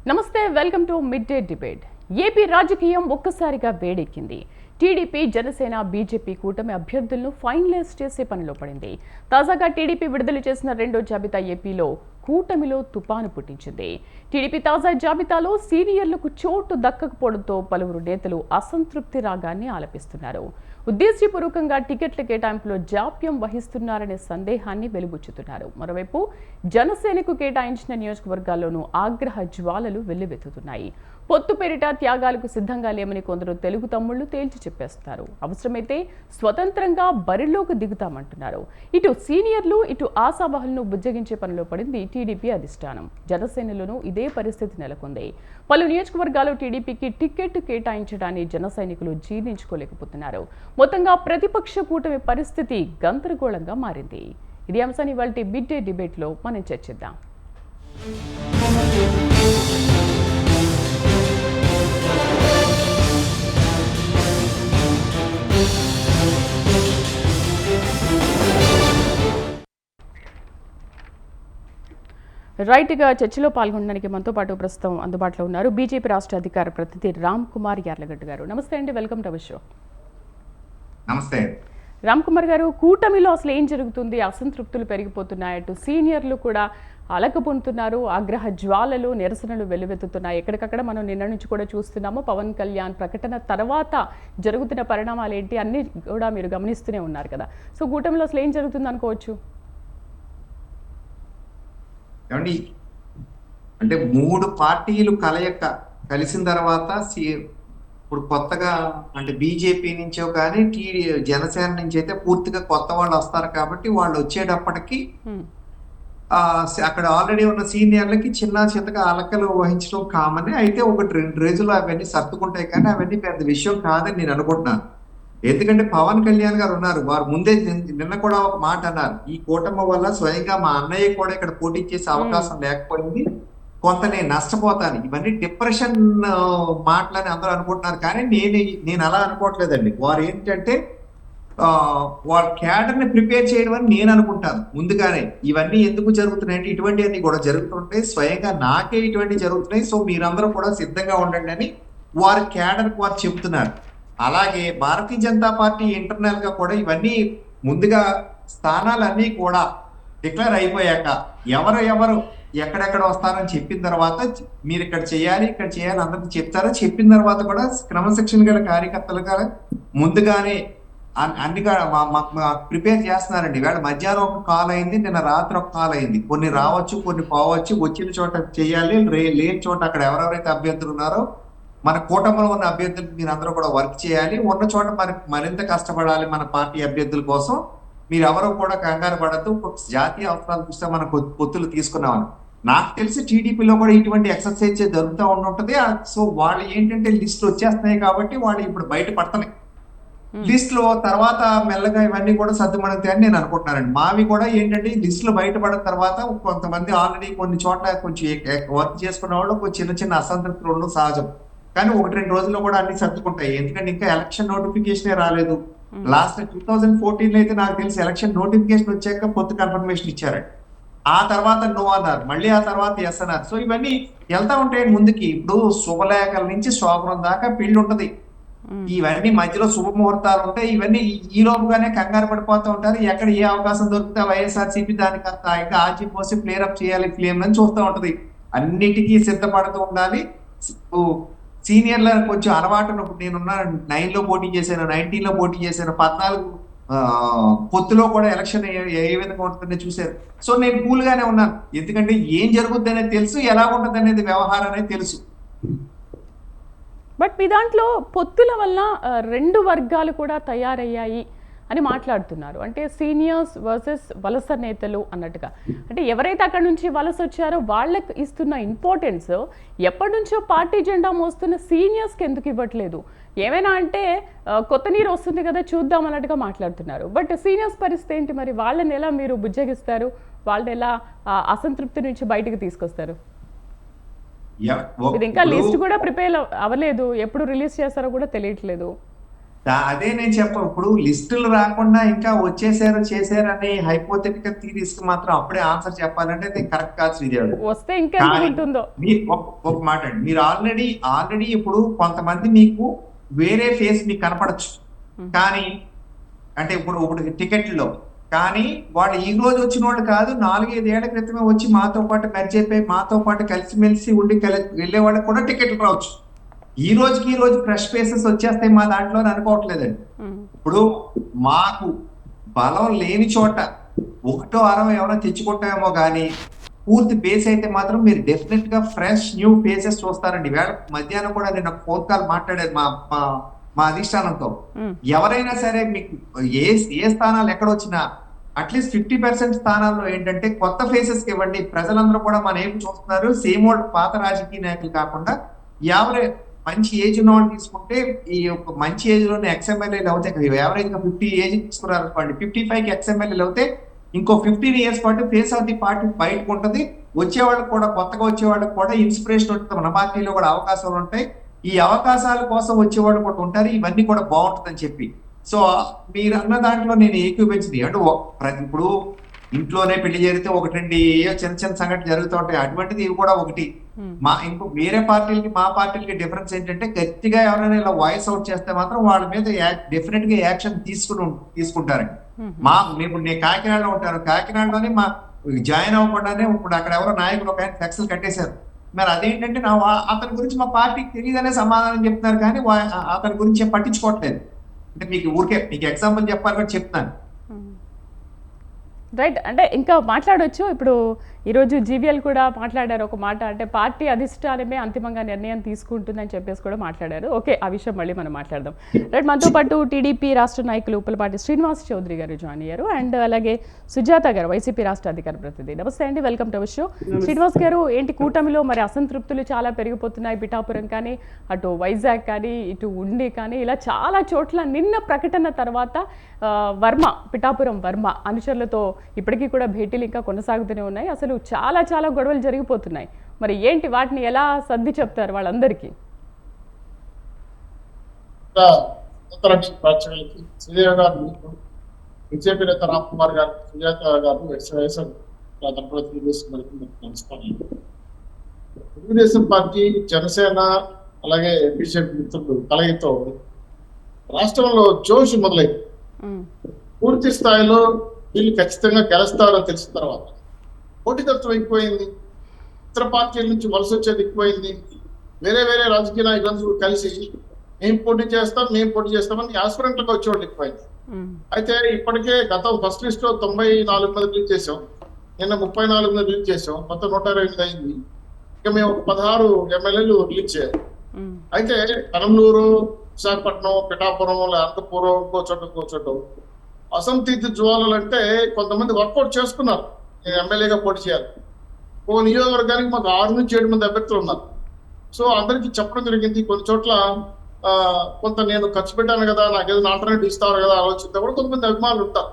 నమస్తే, welcome to mid day debate. AP రాజకీయం ఒక్కసారిగా వేడెక్కింది. టీడీపీ, జనసేన, బీజేపీ కూటమి అభ్యర్థులను ఫైనలైజ్ చేసే పనిలో పడింది. తాజాగా టీడీపీ విడుదల చేసిన రెండో జాబితా ఏపీలో కూటమిలో తుపాను పుట్టించింది. టీడీపీ తాజా జాబితాలో సీనియర్లకు చోటు దక్కకపోవడంతో పలువురు నేతలు అసంతృప్తి రాగాన్ని ఆలపిస్తున్నారు. ఉద్దేశపూర్వకంగా టికెట్ల కేటాయింపులో జాప్యం వహిస్తున్నారనే సందేహాన్ని వెలుబుచ్చుతున్నారు. మరోవైపు జనసేనకు కేటాయించిన నియోజకవర్గాల్లోనూ ఆగ్రహ జ్వాలలు వెల్లువెత్తుతున్నాయి. పొత్తు పేరిట త్యాగాలకు సిద్ధంగా లేమని కొందరు తెలుగు తమ్ముళ్లు తేల్చి చెప్పేస్తున్నారు. అవసరమైతే స్వతంత్రంగా బరిలోకి దిగుతామంటున్నారు. ఇటు సీనియర్లు, ఇటు ఆశావహులను బుజ్జగించే పనిలో పడింది టీడీపీ అధిష్టానం. జనసేనలోనూ ఇదే పరిస్థితి నెలకొంది. పలు నియోజకవర్గాల్లో టీడీపీకి టికెట్ కేటాయించడాన్ని జన సైనికులు జీర్ణించుకోలేకపోతున్నారు. మొత్తంగా ప్రతిపక్ష కూటమి పరిస్థితి గందరగోళంగా మారింది. ఇది అంశాన్ని ఇవాల్టి మిడ్ డే డిబేట్లో మనం చర్చిద్దాం. రైట్గా చర్చలో పాల్గొనడానికి మనతో పాటు ప్రస్తుతం అందుబాటులో ఉన్నారు బీజేపీ రాష్ట్ర అధికార ప్రతినిధి రామ్ కుమార్ యార్లగడ్డ గారు. నమస్తే అండి, వెల్కమ్ టు అవర్ షో. నమస్తే రామ్ కుమార్ గారు, కూటమిలో అసలు ఏం జరుగుతుంది? అసంతృప్తులు పెరిగిపోతున్నాయి. అటు సీనియర్లు కూడా అలకబొంతున్నారు. ఆగ్రహ జ్వాలలు, నిరసనలు వెల్లువెత్తుతున్నాయి. ఎక్కడికక్కడ మనం నిన్న నుంచి కూడా చూస్తున్నాము. పవన్ కళ్యాణ్ ప్రకటన తర్వాత జరుగుతున్న పరిణామాలు ఏంటి అన్నీ కూడా మీరు గమనిస్తూనే ఉన్నారు కదా. సో కూటమిలో అసలు ఏం జరుగుతుంది అనుకోవచ్చు? ఏమండి, అంటే మూడు పార్టీలు కలిసిన తర్వాత ఇప్పుడు కొత్తగా అంటే బీజేపీ నుంచో కానీ జనసేన నుంచి అయితే పూర్తిగా కొత్త వాళ్ళు వస్తారు. కాబట్టి వాళ్ళు వచ్చేటప్పటికి అక్కడ ఆల్రెడీ ఉన్న సీనియర్లకి చిన్నగా అలకలు వహించడం కామన్. అయితే 1-2 రోజులు అవన్నీ సర్దుకుంటాయి, కానీ అవన్నీ పెద్ద విషయం కాదని నేను అనుకుంటున్నాను. ఎందుకంటే పవన్ కళ్యాణ్ గారు ఉన్నారు, వారు ముందే నిన్న కూడా ఒక మాట అన్నారు, ఈ కూటమి వల్ల స్వయంగా మా అన్నయ్య కూడా ఇక్కడ పోటీ చేసే అవకాశం లేకపోయింది, కొంత నేను నష్టపోతాను. ఇవన్నీ డిప్రెషన్ మాటలని అందరూ అనుకుంటున్నారు, కానీ నేను అలా అనుకోవట్లేదండి. వారు ఏంటంటే వాళ్ళ క్యాడర్ ని ప్రిపేర్ చేయడం అని నేను అనుకుంటాను ముందుగానే. ఇవన్నీ ఎందుకు జరుగుతున్నాయంటే ఇటువంటివన్నీ కూడా జరుగుతుంటాయి, స్వయంగా నాకే ఇటువంటి జరుగుతున్నాయి, సో మీరందరూ కూడా సిద్ధంగా ఉండండి అని వారి క్యాడర్ వారు చెబుతున్నారు. అలాగే భారతీయ జనతా పార్టీ ఇంటర్నల్ గా కూడా ఇవన్నీ ముందుగా స్థానాలన్నీ కూడా డిక్లేర్ అయిపోయాక ఎవరు ఎక్కడెక్కడ వస్తారని చెప్పిన తర్వాత మీరు ఇక్కడ చేయాలి అందరికి చెప్తారో చెప్పిన తర్వాత కూడా క్రమశిక్షణ గల కార్యకర్తలుగా ముందుగానే అన్ని ప్రిపేర్ చేస్తున్నారండి. ఇవాళ మధ్యాహ్నం ఒక కాల్ అయింది, నిన్న రాత్రి ఒక కాల్ అయింది. కొన్ని రావచ్చు, కొన్ని పోవచ్చు, వచ్చిన చోట చేయాలి, లేని చోట అక్కడ ఎవరెవరైతే అభ్యర్థులు ఉన్నారో మన కూటమిలో ఉన్న అభ్యర్థులు మీరు అందరూ కూడా వర్క్ చేయాలి, ఉన్న చోట మరింత కష్టపడాలి మన పార్టీ అభ్యర్థుల కోసం. మీరు ఎవరో కూడా కంగారు పడద్దు, జాతీయ అవసరాల దృష్ట్యా మన పొత్తులు తీసుకున్నామని. నాకు తెలిసి టీడీపీలో కూడా ఇటువంటి ఎక్సర్సైజ్ జరుగుతూ ఉంటుంటది. సో వాళ్ళు ఏంటంటే లిస్టులు వచ్చేస్తున్నాయి కాబట్టి వాళ్ళు ఇప్పుడు బయట పడుతున్నాయి. లిస్ట్ లో తర్వాత మెల్లగా ఇవన్నీ కూడా సర్దుమడుతాయని నేను అనుకుంటున్నానండి. మావి కూడా ఏంటంటే లిస్ట్ లో బయటపడిన తర్వాత కొంతమంది ఆల్రెడీ కొన్ని చోట్ల కొంచెం వర్క్ చేసుకున్న వాళ్ళు చిన్న అసంతృప్తులు ఉండడం సహజం, కానీ 1-2 రోజుల్లో కూడా అన్ని సర్దుకుంటాయి. ఎందుకంటే ఇంకా ఎలక్షన్ నోటిఫికేషన్ రాలేదు. లాస్ట్ 2014 అయితే నాకు తెలిసి ఎలక్షన్ నోటిఫికేషన్ వచ్చాక పొత్తు కన్ఫర్మేషన్ ఇచ్చారండి. ఆ తర్వాత నో అన్నారు, మళ్ళీ ఆ తర్వాత ఎస్ అన్నారు. సో ఇవన్నీ వెళ్తా ఉంటాయి ముందుకి. ఇప్పుడు శుభలేఖల నుంచి శోభనం దాకా పెళ్లి ఉంటది, ఇవన్నీ మధ్యలో శుభముహూర్తాలు ఉంటాయి. ఇవన్నీ ఈ లోపుగానే కంగారు పడిపోతూ ఉంటారు. ఎక్కడ ఏ అవకాశం దొరికితే వైఎస్ఆర్సీపీ దానికి ఇంకా ఆచిపోసి ప్లేరప్ చేయాలి ఫ్లేమ్ అని చూస్తూ ఉంటది. అన్నిటికీ సిద్ధపడుతూ ఉండాలి. సీనియర్ల కొంచెం అలవాటు. నేనున్న 9లో పోటీ చేశాను, 19లో పోటీ చేశాను, 14 పొత్తులో కూడా ఎలక్షన్ ఏ విధంగా ఉంటుందని చూశారు. సో నేను కూల్ గానే ఉన్నాను, ఎందుకంటే ఏం జరుగుద్ది అనేది తెలుసు, ఎలా ఉంటుంది అనేది వ్యవహారం అనేది తెలుసు. బట్ మీ దాంట్లో పొత్తుల వల్ల 2 వర్గాలు కూడా తయారయ్యాయి అని మాట్లాడుతున్నారు. అంటే సీనియర్స్ వర్సెస్ వలస నేతలు అన్నట్టుగా. అంటే ఎవరైతే అక్కడ నుంచి వలస వచ్చారో వాళ్ళకి ఇస్తున్న ఇంపార్టెన్స్ ఎప్పటి నుంచో పార్టీ జెండా మోస్తున్న సీనియర్స్కి ఎందుకు ఇవ్వట్లేదు? ఏమైనా అంటే కొత్త నీరు వస్తుంది కదా చూద్దాం అన్నట్టుగా మాట్లాడుతున్నారు. బట్ సీనియర్స్ పరిస్థితి ఏంటి మరి? వాళ్ళని ఎలా మీరు బుజ్జగిస్తారు? వాళ్ళని ఎలా అసంతృప్తి నుంచి బయటకు తీసుకొస్తారు? ఇది ఇంకా లిస్ట్ కూడా ప్రిపేర్ అవ్వలేదు, ఎప్పుడు రిలీజ్ చేస్తారో కూడా తెలియట్లేదు. అదే నేను ఇప్పుడు లిస్టులు రాకుండా ఇంకా వచ్చేసారు చేశారు అని హైపోథెటికల్ థీరీస్ కి మాత్రం అప్పుడే ఆన్సర్ చెప్పాలంటే అది కరెక్ట్ కాదు శ్రీదేవి. వస్తే ఇంకెంత కానీ ఉంటుందో. మీరు ఒక మాట అండి, మీరు ఆల్రెడీ ఇప్పుడు కొంతమంది మీకు వేరే ఫేస్ మీకు కనపడచ్చు, కానీ అంటే ఇప్పుడు టికెట్లో కానీ వాళ్ళు ఈ రోజు వచ్చిన వాళ్ళు కాదు, 4-5 ఏళ్ల క్రితమే వచ్చి మాతో పాటు మెర్జ్ అయిపోయి మాతో పాటు కలిసిమెలిసి ఉండి వెళ్ళే వాళ్ళకి కూడా టికెట్లు రావచ్చు. ఈ రోజు ఫ్రెష్ ఫేసెస్ వచ్చేస్తాయి మా దాంట్లో అని అనుకోవట్లేదండి. ఇప్పుడు మాకు బలం లేని చోట 1-60 ఎవరైనా తెచ్చుకుంటామేమో కానీ పూర్తి బేస్ అయితే మాత్రం మీరు డెఫినెట్ గా ఫ్రెష్ న్యూ ఫేసెస్ చూస్తారండి. వేళ మధ్యాహ్నం కూడా నేను ఒక ఫోన్ కాల్ మాట్లాడేది మా అధిష్టానంతో. ఎవరైనా సరే మీకు ఏ స్థానాలు ఎక్కడొచ్చినా అట్లీస్ట్ 50% స్థానాల్లో ఏంటంటే కొత్త ఫేసెస్ కి ఇవ్వండి. ప్రజలందరూ కూడా మన ఏం చూస్తున్నారు, సేమ్ ఓల్డ్ పాత రాజకీయ నాయకులు కాకుండా ఎవరే మంచి ఏజ్ ఉన్న వాళ్ళు తీసుకుంటే ఈ మంచి ఏజ్ లోనే ఎక్స్ఎమ్మెల్యేలు అవుతాయి. యావరేజ్ గా 50 ఏజ్ తీసుకున్నారనుకోండి, 55కి ఎక్స్ఎమ్మెల్యేలు అవుతే ఇంకో 15 years పాటు ఫేస్ ఆఫ్ ది పార్టీ బయటకు ఉంటుంది. వచ్చేవాళ్ళకి కూడా కొత్తగా వచ్చేవాళ్ళకి కూడా ఇన్స్పిరేషన్ ఉంటుంది, మన పార్టీలో కూడా అవకాశాలు ఉంటాయి, ఈ అవకాశాల కోసం వచ్చేవాళ్ళు కూడా ఉంటారు, ఇవన్నీ కూడా బాగుంటుందని చెప్పి. సో మీరు అన్న దాంట్లో నేను ఏకీభవించింది. అంటే ఇప్పుడు ఇంట్లోనే పెళ్లి జరిగితే 1-2 చిన్న సంఘటన జరుగుతూ ఉంటాయి, అటువంటిది ఇవి కూడా ఒకటి. ఇంకో వేరే పార్టీలకి మా పార్టీలకి డిఫరెన్స్ ఏంటంటే గట్టిగా ఎవరైనా ఇలా వాయిస్ అవుట్ చేస్తే మాత్రం వాళ్ళ మీద డెఫినెట్ గా యాక్షన్ తీసుకుంటారండి. ఇప్పుడు నేను కాకినాడలో ఉంటాను, కాకినాడలోనే మా జాయిన్ అవ్వకుండానే ఇప్పుడు అక్కడ ఎవరో నాయకులు ఒక ఆయన ఫ్లెక్స్లు కట్టేశారు. మరి అదేంటంటే అతని గురించి మా పార్టీకి తెలియదనే సమాధానం చెప్తున్నారు, కానీ అతని గురించి పట్టించుకోవట్లేదు. అంటే మీకు ఎగ్జాంపుల్ చెప్పాలని చెప్తాను. రైట్, అంటే ఇంకా మాట్లాడవచ్చు. ఇప్పుడు ఈరోజు జీవీఎల్ కూడా మాట్లాడారు ఒక మాట, అంటే పార్టీ అధిష్టానమే అంతిమంగా నిర్ణయం తీసుకుంటుందని చెప్పేసి కూడా మాట్లాడారు. ఓకే, ఆ విషయం మళ్ళీ మనం మాట్లాడదాం. రైట్, మనతో పాటు టీడీపీ రాష్ట్ర నాయకులు ఉప్పలపాటి శ్రీనివాస్ చౌదరి గారు జాయిన్ అయ్యారు, అండ్ అలాగే సుజాత గారు వైసీపీ రాష్ట్ర అధికార ప్రతినిధి. నమస్తే అండి, welcome to our show. Srinivas గారు, ఏంటి కూటమిలో మరి అసంతృప్తులు చాలా పెరిగిపోతున్నాయి. పిఠాపురం కానీ, అటు వైజాగ్ కానీ, ఇటు ఉండి కానీ, ఇలా చాలా చోట్ల నిన్న ప్రకటన తర్వాత పిఠాపురం వర్మ అనుచరులతో ఇప్పటికీ కూడా భేటీలు ఇంకా కొనసాగుతూనే ఉన్నాయి. అసలు చాలా గొడవలు జరిగిపోతున్నాయి. మరి ఏంటి, వాటిని ఎలా సర్ది చెప్తారు వాళ్ళందరికీ? బీజేపీ నేత రామ్ కుమార్ గారు, సుజాత గారు, తెలుగుదేశం పార్టీ, జనసేన అలాగే బీజేపీ మిత్రులు కలయితో రాష్ట్రంలో జోష్ మొదలైంది. పూర్తి స్థాయిలో వీళ్ళు ఖచ్చితంగా గెలుస్తారో తెలిసిన తర్వాత పోటీతత్వం ఎక్కువైంది. ఇతర పార్టీల నుంచి వలస వచ్చేది ఎక్కువైంది. వేరే రాజకీయ నాయకులందరూ కలిసి మేము పోటీ చేస్తామని ఆస్పిరెంట్లకు వచ్చేవాళ్ళు ఎక్కువైంది. అయితే ఇప్పటికే గతం ఫస్ట్ లిస్ట్ లో 94 మంది రిలీజ్ చేసాం, నిన్న 34 మంది రిలీజ్ చేసాం, మొత్తం 128 అయింది. ఇక మేము 16 ఎమ్మెల్యేలు రిలీజ్ చేయాలి. అయితే కనంలూరు, విశాఖపట్నం, పిఠాపురం, అనంతపురం, ఇంకో అసంతృప్తి జ్వాలలు అంటే కొంతమంది వర్కౌట్ చేసుకున్నారు ఎమ్మెల్యేగా పోటీ చేయాలి. ఓ నియోజకవర్గానికి మాకు 6-7 మంది అభ్యర్థులు ఉన్నారు. సో అందరికీ చెప్పడం జరిగింది. కొన్ని చోట్ల కొంత నేను ఖర్చు పెట్టాను కదా, నాకు ఏదైనా ఆల్టర్నేటివ్ ఇస్తారు కదా ఆలోచిస్తే కూడా కొంతమంది అభిమానులు ఉంటారు.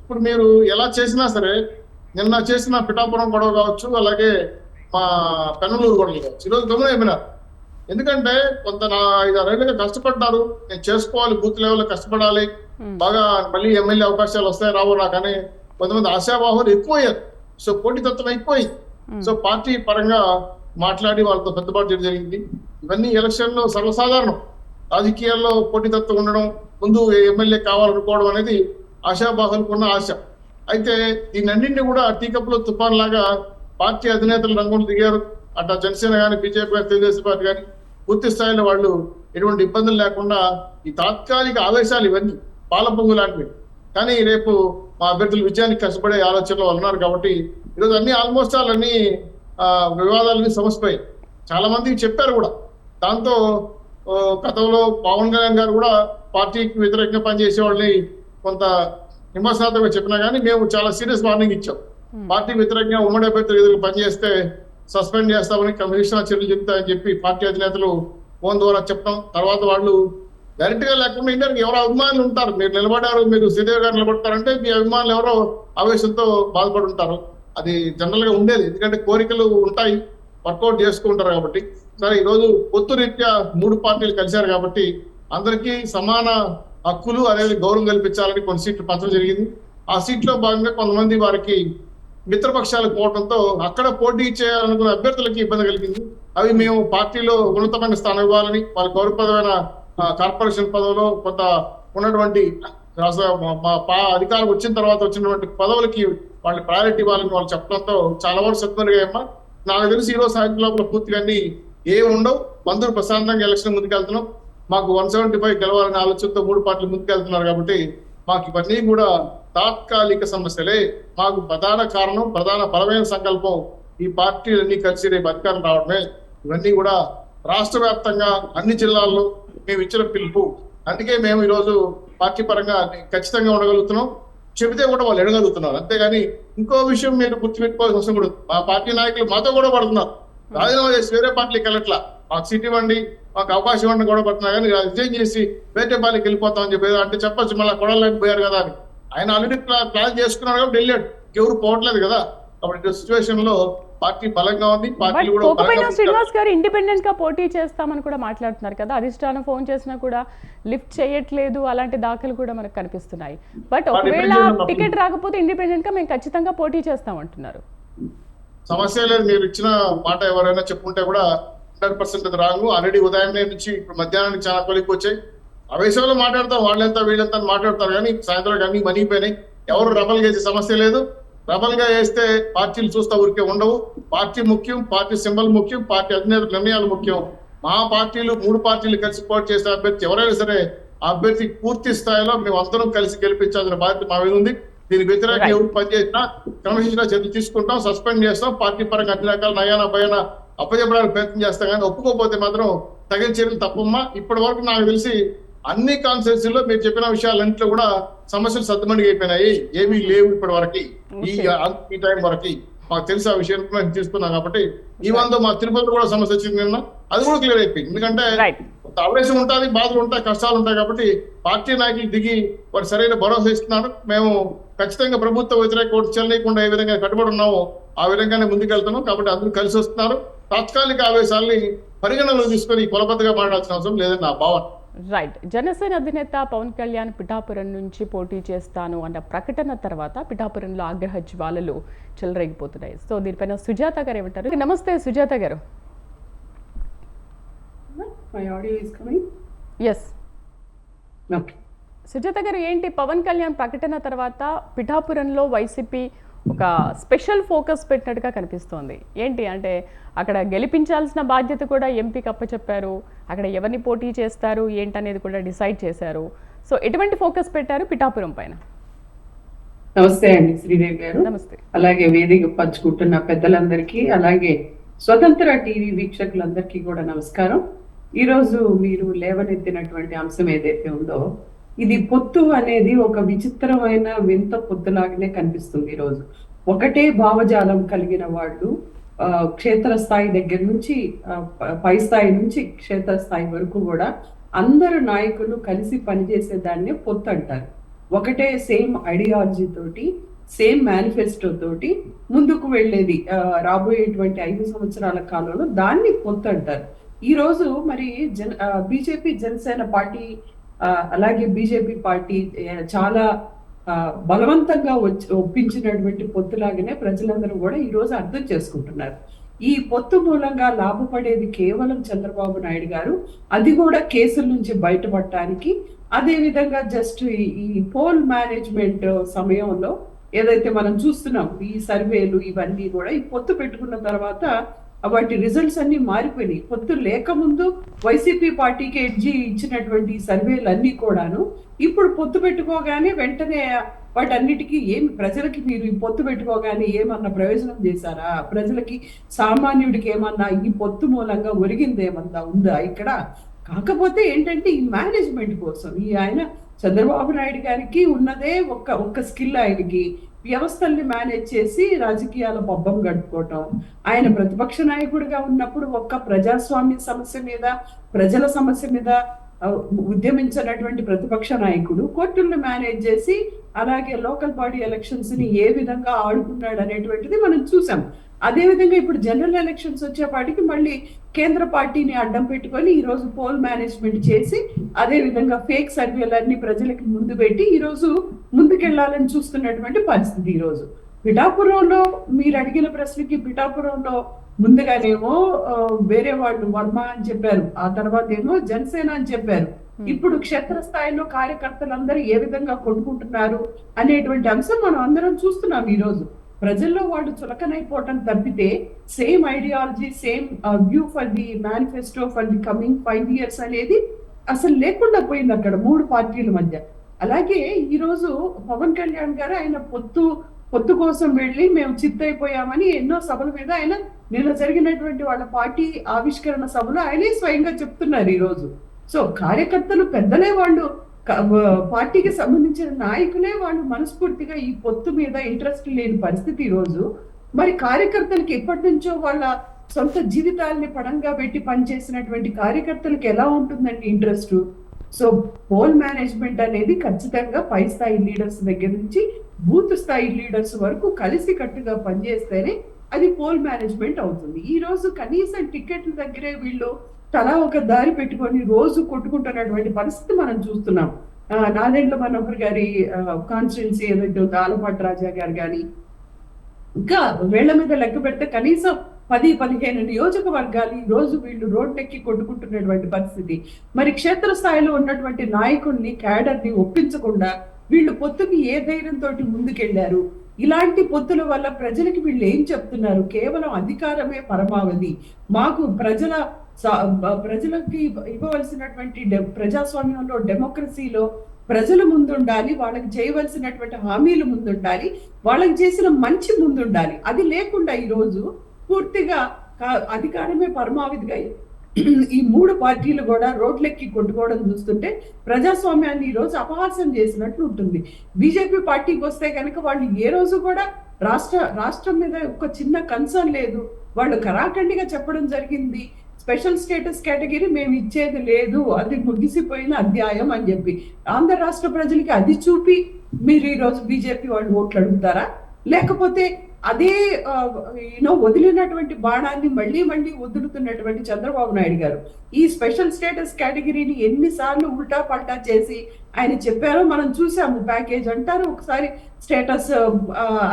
ఇప్పుడు మీరు ఎలా చేసినా సరే, నిన్న చేసిన పిఠాపురం గొడవ కావచ్చు, అలాగే మా పెనలూరు గొడవలు కావచ్చు, ఈరోజు గమనమైపోయినారు. ఎందుకంటే కొంత 5-6 ఏళ్ళుగా కష్టపడ్డారు, నేను చేసుకోవాలి, బూత్ లెవెల్లో కష్టపడాలి, బాగా మళ్ళీ ఎమ్మెల్యే అవకాశాలు వస్తాయి రావు నాకని కొంతమంది ఆశావాహులు ఎక్కువయ్యారు. సో పోటీతత్వం ఎక్కువైంది. సో పార్టీ పరంగా మాట్లాడి వాళ్ళతో పెద్దబాటు చేయడం జరిగింది. ఇవన్నీ ఎలక్షన్ లో సర్వసాధారణం. రాజకీయాల్లో పోటీతత్వం ఉండడం, ముందు ఎమ్మెల్యే కావాలనుకోవడం అనేది ఆశావాహులకున్న ఆశ. అయితే దీనన్నింటినీ కూడా టీకప్ లో తుఫాన్ లాగా పార్టీ అధినేతలు రంగంలో దిగారు. అట్లా జనసేన కానీ, బీజేపీ కానీ, తెలుగుదేశం పార్టీ కానీ పూర్తి స్థాయిలో వాళ్ళు ఎటువంటి ఇబ్బందులు లేకుండా ఈ తాత్కాలిక ఆవేశాలు ఇవన్నీ పాలపొంగు లాంటివి, కానీ రేపు మా అభ్యర్థులు విజయానికి కష్టపడే ఆలోచనలో ఉన్నారు. కాబట్టి ఈరోజు ఆల్మోస్ట్ అన్ని వివాదాలన్నీ సమసిపోయాయి. చాలా మంది చెప్పారు కూడా. దాంతో గతంలో పవన్ కళ్యాణ్ గారు కూడా పార్టీకి వ్యతిరేకంగా పనిచేసే వాళ్ళని కొంత విమర్శనాత్మకంగా చెప్పినా కానీ మేము చాలా సీరియస్ వార్నింగ్ ఇచ్చాం. పార్టీ వ్యతిరేకంగా ఉమ్మడి అభ్యర్థులు ఎదురు పనిచేస్తే సస్పెండ్ చేస్తామని, కమిషనర్ చర్యలు చెప్తామని చెప్పి పార్టీ అధినేతలు ఫోన్ ద్వారా చెప్పడం. తర్వాత వాళ్ళు డైరెక్ట్ గా లేకుండా ఇండియాకి ఎవరో అభిమానులు ఉంటారు, మీరు నిలబడారు, మీరు శ్రీదేవి గారు నిలబడతారంటే మీ అభిమానులు ఎవరో ఆవేశంతో బాధపడి ఉంటారు. అది జనరల్ గా ఉండేది, ఎందుకంటే కోరికలు ఉంటాయి, వర్కౌట్ చేసుకుంటారు. కాబట్టి సరే, ఈరోజు పొత్తు రీత్యా 3 పార్టీలు కలిశారు కాబట్టి అందరికీ సమాన హక్కులు అనేది గౌరవం కల్పించాలని కొన్ని సీట్లు పంచడం జరిగింది. ఆ సీట్లో భాగంగా కొంతమంది వారికి మిత్రపక్షాలకు పోవడంతో అక్కడ పోటీ చేయాలనుకున్న అభ్యర్థులకి ఇబ్బంది కలిగింది. అవి మేము పార్టీలో ఉన్నతమైన స్థానం ఇవ్వాలని, వాళ్ళ గౌరవప్రదమైన కార్పొరేషన్ పదవిలో కొంత ఉన్నటువంటి అధికారం వచ్చిన తర్వాత వచ్చినటువంటి పదవులకి వాళ్ళ ప్రయారిటీ ఇవ్వాలని వాళ్ళు చెప్పడంతో చాలా వరకు సత్మరిగాయమ్మా. నాకు తెలిసి ఈ రోజు సాయంత్రం లోపల పూర్తిగా అన్ని ఉండవు. అందరూ ప్రశాంతంగా ఎలక్షన్ ముందుకెళ్తున్నాం. మాకు 175 గెలవాలనే ఆలోచనతో 3 పార్టీలు ముందుకెళ్తున్నారు కాబట్టి మాకు ఇవన్నీ కూడా తాత్కాలిక సమస్యలే. మాకు ప్రధాన కారణం, ప్రధాన బలమైన సంకల్పం ఈ పార్టీలన్నీ కలిసి రేపు అధికారం రావడమే. ఇవన్నీ కూడా రాష్ట్ర వ్యాప్తంగా అన్ని జిల్లాల్లో మేము ఇచ్చిన పిలుపు. అందుకే మేము ఈరోజు పార్టీ పరంగా ఖచ్చితంగా ఉండగలుగుతున్నాం. చెబితే కూడా వాళ్ళు ఎడగలుగుతున్నారు. అంతేగాని ఇంకో విషయం మీరు గుర్తుపెట్టుకోవాల్సిన అవసరం కూడా, మా పార్టీ నాయకులు మాతో కూడా పడుతున్నారు. రాజీనామా చేసి వేరే పార్టీకి వెళ్ళట్లా, మాకు సీట్ ఇవ్వండి, మాకు అవకాశం ఇవ్వండి కూడా పడుతున్నారు. కానీ రిజైన్ చేసి వేరే పార్టీకి వెళ్ళిపోతామని చెప్పి అంటే చెప్పచ్చు, మళ్ళీ కొడాలని పోయారు కదా అని. ఆయన ఆల్రెడీ ప్లాన్ చేసుకున్నాడు కాబట్టి వెళ్ళాడు, ఎవరు పోవట్లేదు కదా. కాబట్టి సిచ్యువేషన్ లో పార్టీ బలంగా ఉంది. పార్టీలు కూడా శ్రీనివాస్ గారు ఇండిపెండెంట్ గా పోటీ చేస్తామని కూడా మాట్లాడుతున్నారు కదా. అధిష్టానం ఫోన్ చేసినా కూడా లిఫ్ట్ చేయట్లేదు, అలాంటి దాఖలు కూడా మనకు కనిపిస్తున్నాయి. బట్ ఒకవేళ టికెట్ రాకపోతే ఇండిపెండెంట్ గా మేము ఖచ్చితంగా పోటీ చేస్తామంటున్నారు. సమస్య లేదు, మీరు ఇచ్చిన మాట ఎవరైనా చెప్పుకుంటే కూడా 100% రాంగ్. ఆల్రెడీ ఉదయం నుంచి ఇప్పుడు మధ్యాహ్నానికి చాలా కొలికి వచ్చాయి. అవేశంలో మాట్లాడతాం, వాళ్ళెంత వీళ్ళంతా మాట్లాడతారు, కానీ సాయంత్రం అన్ని మనిగిపోయినాయి. ఎవరు రబల్ చేసే సమస్య లేదు. రబల్ గా వేస్తే పార్టీలు చూస్తా ఊరికే ఉండవు. పార్టీ ముఖ్యం, పార్టీ సింబల్ ముఖ్యం, పార్టీ అధినేత నిర్ణయాలు ముఖ్యం. మా పార్టీలు 3 పార్టీలు కలిసి పోటీ చేసే అభ్యర్థి ఎవరైనా సరే ఆ అభ్యర్థికి పూర్తి స్థాయిలో మేము అందరం కలిసి గెలిపించాల్సిన బాధ్యత మా మీద ఉంది. దీనికి వ్యతిరేకంగా ఎవరు పనిచేసినా క్రమశిక్షణ చర్యలు తీసుకుంటాం, సస్పెండ్ చేస్తాం. పార్టీ పరంగా అన్ని రకాల నయాన భయాన అప్పచెప్పడానికి ప్రయత్నం చేస్తాం. కానీ ఒప్పుకోకపోతే మాత్రం తగిన చర్యలు తప్పమ్మా. ఇప్పటి వరకు నాకు తెలిసి అన్ని కాన్స్టిట్యూన్సీలో మీరు చెప్పిన విషయాలన్నింటిలో కూడా సమస్యలు సర్దుమణిగి అయిపోయినాయి. ఏమీ లేవు ఇప్పటి వరకు, ఈ టైం వరకు మాకు తెలిసి ఆ విషయం మేము తీసుకున్నాం. కాబట్టి ఈ వంద మా తిరుపతిలో కూడా సమస్య వచ్చింది నిన్న, అది కూడా క్లియర్ అయిపోయింది. ఎందుకంటే ఆవేశం ఉంటుంది, బాధలు ఉంటాయి, కష్టాలు ఉంటాయి. కాబట్టి పార్టీ నాయకులు దిగి వారు సరైన భరోసా ఇస్తున్నారు. మేము ఖచ్చితంగా ప్రభుత్వ వ్యతిరేక ఓటు చెల్లకుండా ఏ విధంగా కట్టుబడి ఉన్నామో ఆ విధంగానే ముందుకెళ్తున్నాం. కాబట్టి అందరూ కలిసి వస్తున్నారు. తాత్కాలిక ఆవేశాలని పరిగణనలో తీసుకొని కొలబద్దగా మాట్లాడాల్సిన అవసరం లేదని నా భావన. రైట్. జనసేన అధినేత పవన్ కళ్యాణ్ పిఠాపురం నుంచి పోటీ చేస్తాను అన్న ప్రకటన తర్వాత పిఠాపురంలో ఆగ్రహ జ్వాలలు చెలరేగిపోతున్నాయి. సో దీనిపైన సుజాత గారు ఏమంటారు? నమస్తే సుజాత గారు. ఎస్ సుజాత గారు, ఏంటి పవన్ కళ్యాణ్ ప్రకటన తర్వాత పిఠాపురంలో వైసీపీ ఒక స్పెషల్ ఫోకస్ పెట్టినట్టుగా కనిపిస్తోంది. ఏంటి అంటే అక్కడ గెలిపించాల్సిన బాధ్యత కూడా ఎంపీకి అప్పచెప్పారు, అక్కడ ఎవరిని పోటీ చేస్తారు ఏంటనేది కూడా డిసైడ్ చేశారు. సో ఎటువంటి ఫోకస్ పెట్టారు పిఠాపురం పైన? నమస్తే అండి శ్రీదేవి గారు. నమస్తే. అలాగే వేదిక పంచుకుంటున్న పెద్దలందరికీ, అలాగే స్వతంత్ర టీవీ వీక్షకులందరికీ కూడా నమస్కారం. ఈరోజు మీరు లేవనెత్తినటువంటి అంశం ఏదైతే ఉందో, ఇది పొత్తు అనేది ఒక విచిత్రమైన వింత పొత్తులాగానే కనిపిస్తుంది. ఈరోజు ఒకటే భావజాలం కలిగిన వాళ్ళు క్షేత్రస్థాయి దగ్గర నుంచి పై స్థాయి నుంచి క్షేత్రస్థాయి వరకు కూడా అందరు నాయకులు కలిసి పనిచేసే దాన్నే పొత్తు అంటారు. ఒకటే సేమ్ ఐడియాలజీ తోటి, సేమ్ మేనిఫెస్టో తోటి ముందుకు వెళ్ళేది రాబోయేటువంటి 5 సంవత్సరాల కాలంలో దాన్ని పొత్తు అంటారు. ఈ రోజు మరి బీజేపీ జనసేన పార్టీ అలాగే బీజేపీ పార్టీ చాలా బలవంతంగా ఒప్పించినటువంటి పొత్తులాగానే ప్రజలందరూ కూడా ఈ రోజు అర్థం చేసుకుంటున్నారు. ఈ పొత్తు మూలంగా లాభపడేది కేవలం చంద్రబాబు నాయుడు గారు, అది కూడా కేసుల నుంచి బయటపడటానికి. అదే విధంగా జస్ట్ ఈ పోల్ మేనేజ్మెంట్ సమయంలో ఏదైతే మనం చూస్తున్నాం, ఈ సర్వేలు ఇవన్నీ కూడా ఈ పొత్తు పెట్టుకున్న తర్వాత వాటి రిజల్ట్స్ అన్ని మారిపోయినాయి. పొత్తు లేకముందు వైసీపీ పార్టీకి ఎడ్జి ఇచ్చినటువంటి సర్వేలు అన్ని కూడాను ఇప్పుడు పొత్తు పెట్టుకోగానే వెంటనే వాటన్నిటికీ ప్రజలకి మీరు ఈ పొత్తు పెట్టుకోగానే ఏమన్నా ప్రయోజనం చేశారా? ప్రజలకి సామాన్యుడికి ఏమన్నా ఈ పొత్తు మూలంగా ఒరిగింది ఏమన్నా ఉందా ఇక్కడ? కాకపోతే ఏంటంటే ఈ మేనేజ్మెంట్ కోసం ఆయన చంద్రబాబు నాయుడు గారికి ఉన్నదే ఒక్క స్కిల్, ఆయనకి వ్యవస్థల్ని మేనేజ్ చేసి రాజకీయాల పబ్బం గడుపుకోవటం. ఆయన ప్రతిపక్ష నాయకుడిగా ఉన్నప్పుడు ఒక్క ప్రజాస్వామ్య సమస్య మీద, ప్రజల సమస్య మీద ఉద్యమించినటువంటి ప్రతిపక్ష నాయకుడు కోర్టులను మేనేజ్ చేసి అలాగే లోకల్ బాడీ ఎలక్షన్స్ ని ఏ విధంగా ఆడుకున్నాడు అనేటువంటిది మనం చూసాం. అదేవిధంగా ఇప్పుడు జనరల్ ఎలక్షన్స్ వచ్చేపాటికి మళ్ళీ కేంద్ర పార్టీని అడ్డం పెట్టుకొని ఈ రోజు పోల్ మేనేజ్మెంట్ చేసి అదే విధంగా ఫేక్ సర్వేలన్నీ ప్రజలకి ముందు పెట్టి ఈ రోజు ముందుకెళ్లాలని చూస్తున్నటువంటి పరిస్థితి. ఈ రోజు పిఠాపురంలో మీరు అడిగిన ప్రశ్నకి పిఠాపురంలో ముందుగానేమో వేరే వాళ్ళు వర్మ అని చెప్పారు, ఆ తర్వాత ఏమో జనసేన అని చెప్పారు. ఇప్పుడు క్షేత్రస్థాయిలో కార్యకర్తలందరూ ఏ విధంగా కొట్టుకుంటున్నారు అనేటువంటి అంశం మనం అందరం చూస్తున్నాం. ఈ రోజు ప్రజల్లో వాళ్ళు చులకనైపోవటం తప్పితే same ideology, same view for the manifesto for the coming 5 years అనేది అసలు లేకుండా పోయింది అక్కడ 3 పార్టీల మధ్య. అలాగే ఈ రోజు పవన్ కళ్యాణ్ గారు ఆయన పొత్తు కోసం వెళ్ళి మేము చిత్తైపోయామని ఎన్నో సభల మీద ఆయన నిన్న జరిగినటువంటి వాళ్ళ పార్టీ ఆవిష్కరణ సభలో ఆయనే స్వయంగా చెప్తున్నారు ఈ రోజు. సో కార్యకర్తలు పెద్దలే, వాళ్ళు పార్టీకి సంబంధించిన నాయకులే వాళ్ళు మనస్ఫూర్తిగా ఈ పొత్తు మీద ఇంట్రెస్ట్ లేని పరిస్థితి ఈ రోజు. మరి కార్యకర్తలకి ఎప్పటి నుంచో వాళ్ళ సొంత జీవితాలని పడంగా పెట్టి పనిచేసినటువంటి కార్యకర్తలకు ఎలా ఉంటుందండి ఇంట్రెస్ట్? సో పోల్ మేనేజ్మెంట్ అనేది ఖచ్చితంగా పై స్థాయి లీడర్స్ దగ్గర నుంచి బూత్ స్థాయి లీడర్స్ వరకు కలిసి కట్టుగా పనిచేస్తేనే అది పోల్ మేనేజ్మెంట్ అవుతుంది. ఈ రోజు కనీసం టికెట్ల దగ్గరే వీళ్ళు తలా ఒక దారి పెట్టుకొని రోజు కొట్టుకుంటున్నటువంటి పరిస్థితి మనం చూస్తున్నాం. నాదెండ్ల మనోహర్ గారి కాన్స్టిట్యున్సీ ఏదైతే ఉందో ఆలపాటి రాజా గారు కానీ ఇంకా వేళ్ల మీద లెక్క పెడితే కనీసం 10-15 నియోజకవర్గాలు ఈ రోజు వీళ్ళు రోడ్డెక్కి కొట్టుకుంటున్నటువంటి పరిస్థితి. మరి క్షేత్రస్థాయిలో ఉన్నటువంటి నాయకుల్ని, క్యాడర్ని ఒప్పించకుండా వీళ్ళు పొత్తుకి ఏ ధైర్యంతో ముందుకెళ్లారు? ఇలాంటి పొత్తుల వల్ల ప్రజలకి వీళ్ళు ఏం చెప్తున్నారు? కేవలం అధికారమే పరమావధి, మాకు ప్రజలకి ఇవ్వవలసినటువంటి ప్రజాస్వామ్యంలో, డెమోక్రసీలో ప్రజలు ముందుండాలి, వాళ్ళకి చేయవలసినటువంటి హామీలు ముందుండాలి, వాళ్ళకి చేసిన మంచి ముందుండాలి. అది లేకుండా ఈరోజు పూర్తిగా అధికారమే పరమావధిగా ఈ 3 పార్టీలు కూడా రోడ్లెక్కి కొట్టుకోవడం చూస్తుంటే ప్రజాస్వామ్యాన్ని ఈ రోజు అపహాస్యం చేసినట్లు ఉంటుంది. బీజేపీ పార్టీకి వస్తే కనుక వాళ్ళు ఏ రోజు కూడా రాష్ట్రం మీద ఒక చిన్న కన్సర్న్ లేదు. వాళ్ళు కరాఖండిగా చెప్పడం జరిగింది, స్పెషల్ స్టేటస్ కేటగిరీ మేము ఇచ్చేది లేదు, అది ముగిసిపోయిన అధ్యాయం అని చెప్పి. ఆంధ్ర రాష్ట్ర ప్రజలకి అది చూపి మీరు ఈరోజు బీజేపీ వాళ్ళు ఓట్లు అడుగుతారా? లేకపోతే అదే వదిలినటువంటి బాణాన్ని మళ్ళీ వదులుతున్నటువంటి చంద్రబాబు నాయుడు గారు ఈ స్పెషల్ స్టేటస్ కేటగిరీని ఎన్నిసార్లు ఉల్టా పల్టా చేసి ఆయన చెప్పారో మనం చూసాము. ప్యాకేజ్ అంటారు, ఒకసారి స్టేటస్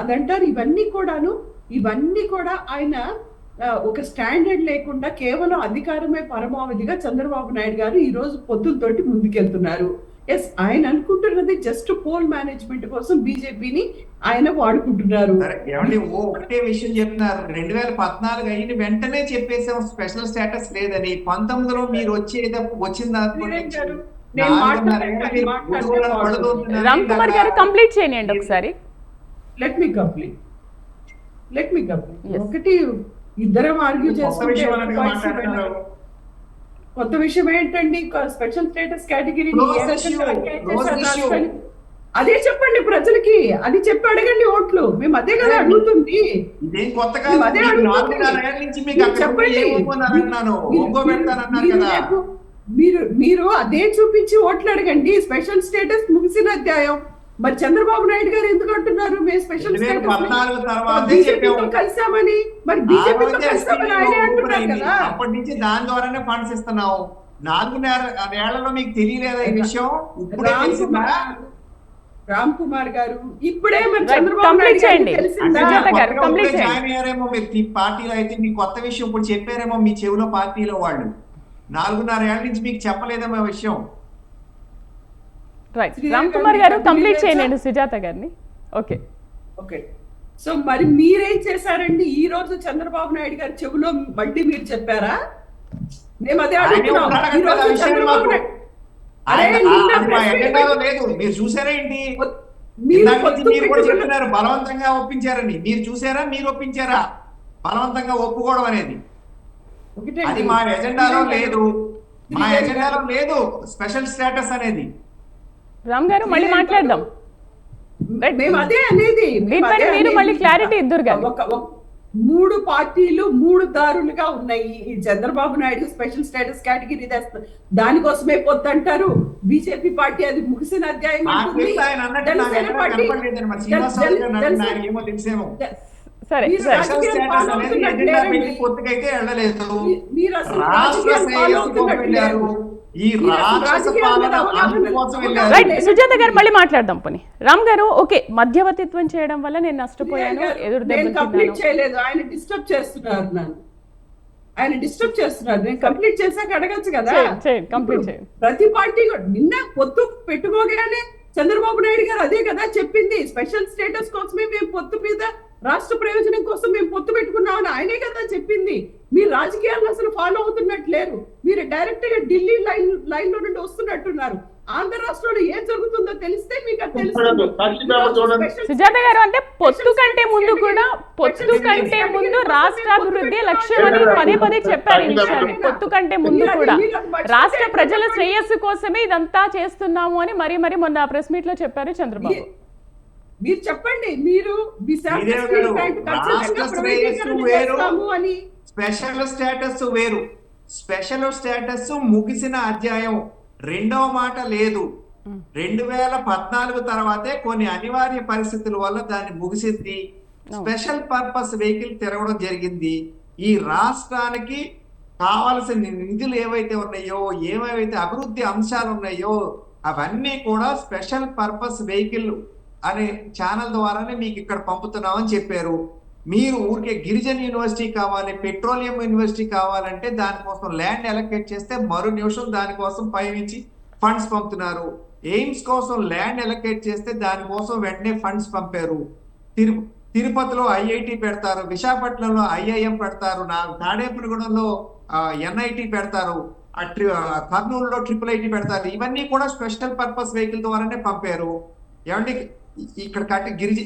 అదంటారు. ఇవన్నీ కూడా ఆయన ఒక స్టాండర్డ్ లేకుండా కేవలం అధికారమే పరమావధిగా చంద్రబాబు నాయుడు గారు ఈ రోజు పొత్తులతోటి ముందుకెళ్తున్నారు. ఎస్, ఆయన అనుకుంటున్నది జస్ట్ పోల్ మేనేజ్మెంట్ కోసం బీజేపీని ఆయన వాడుకుంటున్నారు. ఒకటే విషయం చెప్తున్నారు, 2014 అయిన వెంటనే చెప్పేసాం స్పెషల్ స్టేటస్ లేదని. 19లో మీరు వచ్చిన రామ్ కుమార్ గారు కంప్లీట్ చేయండి ఒకసారి. Let me complete. ఒకటి ఇద్దరం ఆర్గ్యూ చేసుకుంటే కొత్త విషయం ఏంటండి? స్పెషల్ స్టేటస్ కేటగిరీ అదే చెప్పండి ప్రజలకి, అది చెప్పి అడగండి ఓట్లు. మేము అదే కదా అడుగుతుంది. మీరు అదే చూపించి ఓట్లు అడగండి. స్పెషల్ స్టేటస్ ముగిసిన అధ్యాయం. మరి చంద్రబాబు నాయుడు గారు ఎందుకు అంటున్నారు మేము స్పెషల్ స్టేటస్ కలిసామని? మరి బీజేపీతో కలిసామని ఆయనే అంటున్నారు కదా. అప్పటి నుంచి దాని ద్వారానే ఫండ్స్ ఇస్తున్నావు. 4.5 ఏళ్లలో మీకు తెలియలేదా ఈ విషయం? ఇప్పుడే రామ్ కుమార్ గారు ఇప్పుడే మరి చంద్రబాబు నాయుడు జాయిన్ అయ్యారేమో మీరు పార్టీలో. అయితే మీ కొత్త విషయం ఇప్పుడు చెప్పారేమో మీ చెవిలో పార్టీలో వాళ్ళు. 4.5 ఏళ్ల నుంచి మీకు చెప్పలేదేమో విషయం. రామ్ కుమార్ గారు కంప్లీట్ చేయండి సుజాత గారిని. ఓకే. సో మరి మీరేం చేశారండి? ఈ రోజు చంద్రబాబు నాయుడు గారి చెవిలో మళ్ళీ మీరు చెప్పారా? మేము అదే అడుగుతున్నాం. ఈ రోజు చంద్రబాబు నాయుడు లేదు, మీరు చూసారా ఏంటి? చెప్తున్నారు బలవంతంగా ఒప్పించారని. మీరు చూసారా? మీరు ఒప్పించారా బలవంతంగా ఒప్పుకోవడం అనేది? అది మా ఎజెండాలో లేదు స్పెషల్ స్టేటస్ అనేది. రామ్ గారు మళ్ళీ మాట్లాడదాం. మేము అదే అనేది, మీరు మళ్ళీ క్లారిటీ ఇద్దరు గారు. 3 పార్టీలు 3 దారులుగా ఉన్నాయి. ఈ Chandrababu Naidu special status category దానికోసమే పొద్దంటారు. బీజేపీ పార్టీ అది ముగిసిన అధ్యాయం. సరే, మీరు సరే. స్పెషల్ రాజకీయాలు స్టేటస్ follow అనేది అవుతున్నట్టు ఎజెండా లేరండి. పెట్టి పొత్తుకైతే వెళ్ళలేదు. మీరు అసలు రాష్ట్ర రాజకీయాలు follow శ్రేయస్సు కోసం అవుతున్నట్టు వెళ్ళారు. లేరు. ఈ మీరు అసలు రాక్షస రాజకీయాల మీద పాలన అవగాహన అందుకోసం అవగాహన వెళ్ళారు. రైట్ సుజాత గారు మళ్ళీ మాట్లాడదాం పోనీ. రామ్ గారు ఓకే మధ్యవర్తిత్వం చేయడం వల్ల నేను నష్టపోయాను, ఎదురు నేను దెబ్బలు కంప్లీట్ తిన్నాను. చేయలేదు, ఆయన డిస్టర్బ్ చేస్తున్నారు నన్ను. ఆయన డిస్టర్బ్ చేస్తున్నారు. నేను కంప్లీట్ చేశాక అడగచ్చు కదా. చేయండి, కంప్లీట్ చేయండి. ప్రతి పార్టీ కూడా నిన్న పొత్తు పెట్టుకోగానే చంద్రబాబు నాయుడు గారు అదే కదా చెప్పింది. స్పెషల్ స్టేటస్ కోసమే మేము పొత్తు మీద రాష్ట్ర ప్రయోజనం కోసం మేము పొత్తు పెట్టుకున్నామని ఆయనే కదా చెప్పింది. మీరు రాజకీయాలను అసలు ఫాలో అవుతున్నట్టు లేరు. మీరు డైరెక్ట్ గా ఢిల్లీ లైన్ లో నుండి వస్తున్నట్టున్నారు. ఆంధ్ర రాష్ట్రంలో ఏం జరుగుతుందో తెలిస్తే మీకు అది తెలుస్తుంది. సుజాత గారు అంటే పొత్తు కంటే ముందు కూడా పొత్తు కంటే ముందు రాష్ట్రాభివృద్ధి లక్ష్యమని పదే పదే చెప్పారు ఈ విషయాన్ని. పొత్తు కంటే ముందు కూడా రాష్ట్ర ప్రజల శ్రేయస్సు కోసమే ఇదంతా చేస్తున్నాము అని మరీ మరీ మొన్న ప్రెస్ మీట్ లో చెప్పారు చంద్రబాబు. మీరు చెప్పండి, మీరు విశాఖ స్టీల్ ప్లాంట్ ఖచ్చితంగా ప్రైవేటీకరణ చేస్తాము అని. స్పెషల్ స్టేటస్ వేరు. స్పెషల్ స్టేటస్ ముగిసిన అధ్యాయం. రెండవ మాట లేదు. 2014 తర్వాతే కొన్ని అనివార్య పరిస్థితుల వల్ల దాన్ని ముగిసింది. స్పెషల్ పర్పస్ వెహికల్ తిరగడం జరిగింది. ఈ రాష్ట్రానికి కావాల్సిన నిధులు ఏవైతే ఉన్నాయో, ఏవైతే అభివృద్ధి అంశాలు ఉన్నాయో అవన్నీ కూడా స్పెషల్ పర్పస్ వెహికల్ అనే ఛానల్ ద్వారానే మీకు ఇక్కడ పంపుతున్నామని చెప్పారు. మీరు ఊరికే గిరిజన యూనివర్సిటీ కావాలి, పెట్రోలియం యూనివర్సిటీ కావాలంటే దానికోసం ల్యాండ్ అలొకేట్ చేస్తే మరో నిమిషం దానికోసం పైనుంచి ఫండ్స్ పంపుతున్నారు. ఎయిమ్స్ కోసం ల్యాండ్ అలొకేట్ చేస్తే దానికోసం వెంటనే ఫండ్స్ పంపారు. తిరుపతిలో ఐఐటి పెడతారు, విశాఖపట్నంలో ఐఐఎం పెడతారు, తాడేపల్లిగూడెంలో ఎన్ఐటి పెడతారు, కర్నూలులో IIIT పెడతారు. ఇవన్నీ కూడా స్పెషల్ పర్పస్ వెహికల్ ద్వారానే పంపారు. ఏమంటే ఇక్కడ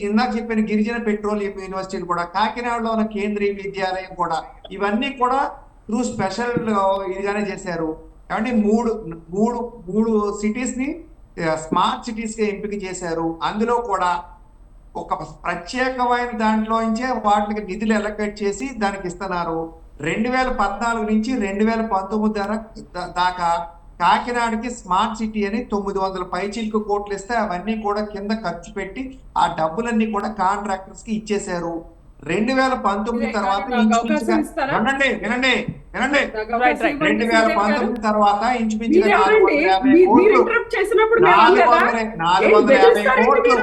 ఇందాక చెప్పిన గిరిజన పెట్రోలియం యూనివర్సిటీలు కూడా, కాకినాడలో ఉన్న కేంద్రీయ విద్యాలయం కూడా, ఇవన్నీ కూడా త్రూ స్పెషల్ ఇదిగానే చేశారు. ఏమంటే మూడు సిటీస్ ని స్మార్ట్ సిటీస్ గా ఎంపిక చేశారు. అందులో కూడా ఒక ప్రత్యేకమైన దాంట్లో నుంచే వాటికి నిధులు అలొకేట్ చేసి దానికి ఇస్తున్నారు. 2014 నుంచి 2019 దాకా కాకినాడకి స్మార్ట్ సిటీ అని 900 పైచిలకు కోట్లు ఇస్తే అవన్నీ కూడా కింద ఖర్చు పెట్టి ఆ డబ్బులన్నీ కూడా కాంట్రాక్టర్స్ కి ఇచ్చేశారు. 2019 తర్వాత వినండి 2019 తర్వాత ఇంచుమించుగా 450 కోట్లు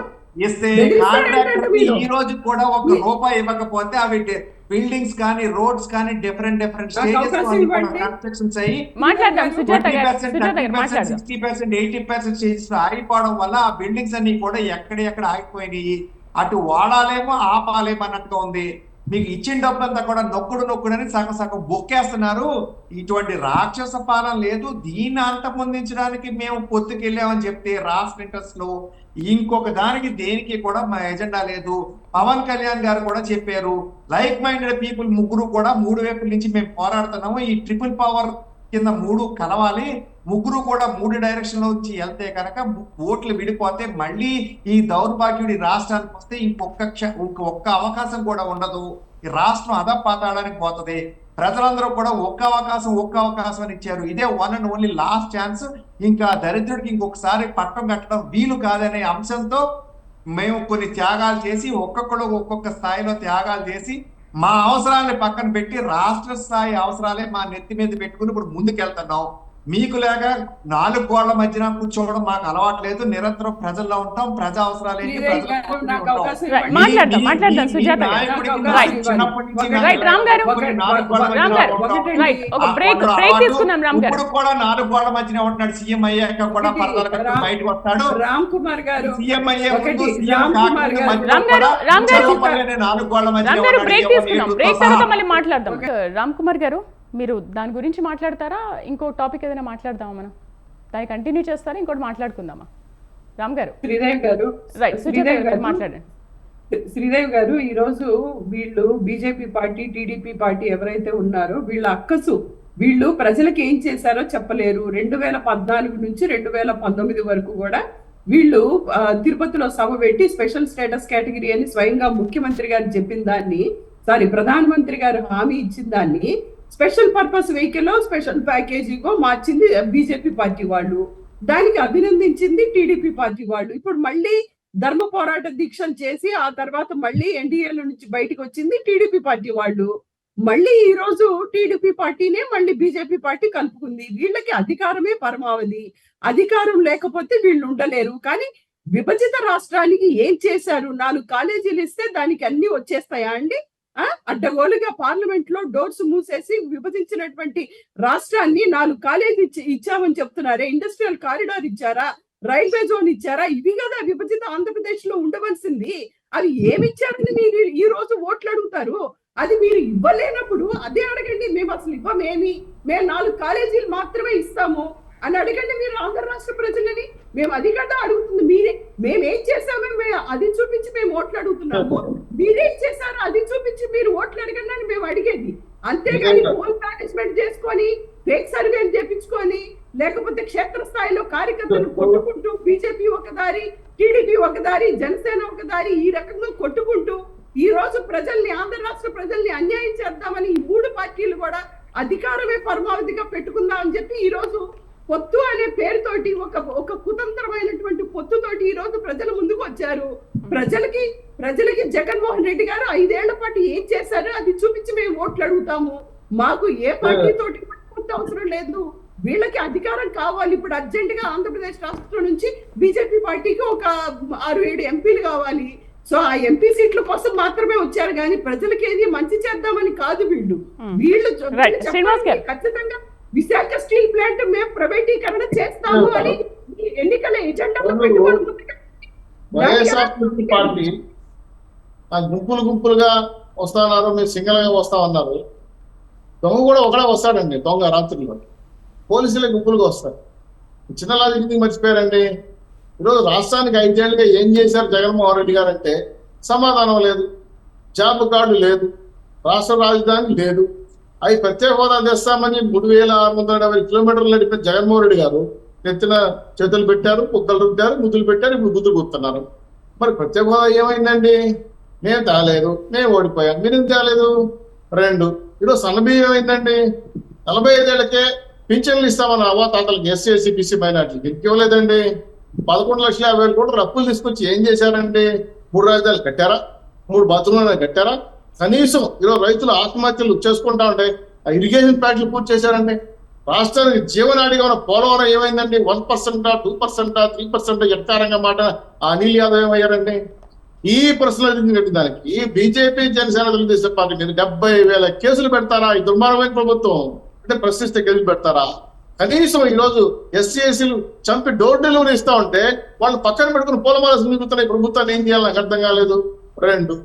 ఇస్తే కాంట్రాక్టర్ ఈ రోజు కూడా ఒక రూపాయి ఇవ్వకపోతే అవి బిల్డింగ్స్ కానీ రోడ్స్ కానీ డిఫరెంట్ స్టేజెస్ కన్స్ట్రక్షన్స్ అయ్యి 60%, 80% స్టేజెస్ లో ఆగిపోవడం వల్ల ఆ బిల్డింగ్స్ అన్ని కూడా ఎక్కడ ఆగిపోయినాయి. అటు వాడాలేమో ఆపాలేమో అన్నట్టుగా ఉంది. మీకు ఇచ్చిన డబ్బులంతా కూడా నొక్కుడని సగం బొక్కేస్తున్నారు. ఇటువంటి రాక్షస పాలన లేదు. దీన్ని అంతమొందించడానికి మేము పొత్తుకెళ్ళామని చెప్తే రాష్ట్ర ఇంట్రెస్ట్ లో ఇంకొక దానికి దేనికి కూడా మా ఎజెండా లేదు. పవన్ కళ్యాణ్ గారు కూడా చెప్పారు, లైక్ మైండెడ్ పీపుల్ ముగ్గురు కూడా 3 వైపుల నుంచి మేము పోరాడుతున్నాము. ఈ ట్రిపుల్ పవర్ కింద 3 కలవాలి. ముగ్గురు కూడా 3 డైరెక్షన్ లో నుంచి వెళ్తే కనుక ఓట్లు విడిపోతే మళ్ళీ ఈ దౌర్భాగ్యుడి రాష్ట్రానికి వస్తే ఇంకొక్క అవకాశం కూడా ఉండదు. ఈ రాష్ట్రం అధపాతాడానికి పోతుంది. ప్రజలందరూ కూడా ఒక్క అవకాశం అని ఇచ్చారు. ఇదే one and only last chance. ఇంకా దరిద్రుడికి ఇంకొకసారి పట్టం కట్టడం వీలు కాదనే అంశంతో మేము కొన్ని త్యాగాలు చేసి ఒక్కొక్క స్థాయిలో త్యాగాలు చేసి మా అవసరాలని పక్కన పెట్టి రాష్ట్ర స్థాయి అవసరాలే మా నెత్తి మీద పెట్టుకుని ఇప్పుడు ముందుకెళ్తున్నాం. మీకు లేక 4 గోళ్ల మధ్యన కూర్చోవడం మాకు అలవాట్లేదు. నిరంతరం ప్రజల్లో ఉంటాం. ప్రజా అవసరాలు ఇప్పుడు కూడా 4 గోళ్ల మధ్యన ఉంటున్నాడు. సీఎం అయ్యాక కూడా పర్వాలేదు బయటకు వస్తాడు. రామ్ కుమార్ గారు సీఎం అయ్యే ముందు సీఎం కాకుండా 4 గోళ్ల మధ్య మాట్లాడదాం. రామ్ కుమార్ గారు మీరు దాని గురించి మాట్లాడతారా? ఇంకో టాపిక్ ఏదైనా మాట్లాడదామా? మనం దాన్ని కంటిన్యూ చేస్తారా? ఇంకోటి మాట్లాడుకుందామా? రామ్ గారు. మాట్లాడండి. శ్రీదేవి గారు, ఈ రోజు వీళ్ళు బీజేపీ పార్టీ, టీడీపీ పార్టీ ఎవరైతే ఉన్నారో వీళ్ళ అక్కసు, వీళ్ళు ప్రజలకు ఏం చేశారో చెప్పలేరు. 2014 నుంచి 2019 వరకు కూడా వీళ్ళు తిరుపతిలో సభ పెట్టి స్పెషల్ స్టేటస్ కేటగిరీ అని స్వయంగా ముఖ్యమంత్రి గారు చెప్పిన దాన్ని, ప్రధానమంత్రి గారు హామీ ఇచ్చిన దాన్ని స్పెషల్ పర్పస్ వెహికల్ స్పెషల్ ప్యాకేజీగా మార్చింది బీజేపీ పార్టీ వాళ్ళు. దానికి అభినందించింది టీడీపీ పార్టీ వాళ్ళు. ఇప్పుడు మళ్ళీ ధర్మ పోరాట దీక్షలు చేసి ఆ తర్వాత మళ్ళీ ఎన్డీఏలో నుంచి బయటకు వచ్చింది టీడీపీ పార్టీ వాళ్ళు. మళ్ళీ ఈ రోజు టీడీపీ పార్టీనే మళ్ళీ బీజేపీ పార్టీ కలుపుకుంది. వీళ్ళకి అధికారమే పరమావధి. అధికారం లేకపోతే వీళ్ళు ఉండలేరు. కానీ విభజిత రాష్ట్రానికి ఏం చేశారు? 4 కాలేజీలు ఇస్తే దానికి అన్ని వచ్చేస్తాయా అండి? అడ్డగోలుగా పార్లమెంట్ లో డోర్స్ మూసేసి విభజించినటువంటి రాష్ట్రాన్ని 4 కాలేజీ ఇచ్చామని చెప్తున్నారే. ఇండస్ట్రియల్ కారిడార్ ఇచ్చారా? రైల్వే జోన్ ఇచ్చారా? ఇవి కదా విభజిత ఆంధ్రప్రదేశ్ లో ఉండవలసింది. అవి ఏమి ఇచ్చారని మీరు ఈ రోజు ఓట్లు అడుగుతారు? అది మీరు ఇవ్వలేనప్పుడు అదే అడగండి. మేము అసలు ఇవ్వమేమి, మేము 4 కాలేజీలు మాత్రమే ఇస్తాము అని అడగండి మీరు ఆంధ్ర రాష్ట్ర ప్రజలని. మేము అది కదా అడుగుతుంది. మేమేం చేసామో అది చూపించి మేము ఓట్లు అడుగుతున్నాము. మీరేం చేశారో అది చూపించి మీరు ఓట్లు అడగండి అని మేము అడిగేది. అంతేగాని ఓన్ మేనేజ్మెంట్ చేసుకొని ఫేక్ సర్వేలు చేపించుకొని లేకపోతే క్షేత్రస్థాయిలో కార్యకర్తలు కొట్టుకుంటూ బీజేపీ ఒక దారి, టీడీపీ ఒక దారి, జనసేన ఒక దారి ఈ రకంగా కొట్టుకుంటూ ఈ రోజు ప్రజల్ని, ఆంధ్ర రాష్ట్ర ప్రజల్ని అన్యాయం చేద్దామని ఈ 3 పార్టీలు కూడా అధికారమే పరమావధిగా పెట్టుకుందామని చెప్పి ఈ రోజు పొత్తు అనే పేరుతోటి ఒక కుతంత్రమైనటువంటి పొత్తుతోటి ఈ రోజు ప్రజల ముందుకు వచ్చారు. ప్రజలకి జగన్మోహన్ రెడ్డి గారు 5 ఏళ్ల పాటు ఏం చేశారో అది చూపించి మేము ఓట్లు అడుగుతాము. మాకు ఏ పార్టీ తోటి పొత్తు అవసరం లేదు. వీళ్ళకి అధికారం కావాలి. ఇప్పుడు అర్జెంట్ గా ఆంధ్రప్రదేశ్ రాష్ట్రం నుంచి బీజేపీ పార్టీకి ఒక 6-7 ఎంపీలు కావాలి. సో ఆ ఎంపీ సీట్ల కోసం మాత్రమే వచ్చారు కానీ ప్రజలకి ఏది మంచి చేద్దామని కాదు. వీళ్ళు ఖచ్చితంగా విశాఖ స్టీల్ ప్లాంట్ మేము ప్రైవేటీకరణ చేస్తాము అని ఎన్నికల ఎజెండాలో వైఎస్ఆర్సీపీ పార్టీ గుంపులుగా వస్తున్నారు, మీరు సింగిల్ గా వస్తామన్నారు. దొంగ కూడా ఒకడే వస్తాడండి. దొంగ రాత్రిలో పోలీసులే గుంపులుగా వస్తారు. చిన్న లాజిక్ మర్చిపోయారండి. ఈరోజు రాష్ట్రానికి 5 ఏళ్ళుగా ఏం చేశారు జగన్మోహన్ రెడ్డి గారు అంటే సమాధానం లేదు, జాబ్ కార్డు లేదు, రాష్ట్ర రాజధాని లేదు. అవి ప్రత్యేక హోదా తెస్తామని 3670 కిలోమీటర్లు నడిపే జగన్మోహన్ రెడ్డి గారు ఎత్తిన చేతులు పెట్టారు, కుక్కలు రుద్దారు, ముద్దులు పెట్టారు, ఇప్పుడు గుద్దులు కూతున్నారు. మరి ప్రత్యేక హోదా ఏమైందండి? మేము తేలేదు, మేము ఓడిపోయాం. మీరేం తేలేదు? 2 ఈరోజు సన్నబియ్యం ఏమైందండి? 45 ఏళ్ళకే పింఛన్లు ఇస్తామని అవ్వాతాతలకి ఎస్సీ ఎస్సీ బీసీ మైనార్టీకి ఎందుకు ఇవ్వలేదండి? 11,50,000 కోట్లు అప్పులు తీసుకొచ్చి ఏం చేశారండి? 3 రాజధానులు కట్టారా? 3 బాత్రూమ్లు కట్టారా? కనీసం ఈరోజు రైతులు ఆత్మహత్యలు చేసుకుంటా ఉంటే ఆ ఇరిగేషన్ ప్లాంట్లు పూర్తి చేశారండి. రాష్ట్రానికి జీవనాడిగా ఉన్న పోలవరం ఏమైందండి? 1%, 2%, 3% ఎట్టారంగా మాట ఆ అనిల్ యాదవ్ ఏమయ్యారండి? ఈ ప్రశ్నలు దానికి బీజేపీ జనసేన తెలుగుదేశం పార్టీ మీద 70,000 కేసులు పెడతారా? ఈ దుర్మార్గమైన ప్రభుత్వం అంటే ప్రశ్నిస్తే కేసులు పెడతారా? కనీసం ఈ రోజు ఎస్సీఎస్సీలు చంపి డోర్ డెలివరీ ఇస్తా ఉంటే వాళ్ళు పక్కన పెట్టుకుని పూలమాల మిగులుతున్నాయి. ప్రభుత్వాన్ని ఏం చేయాలని నాకు అర్థం కాలేదు. 2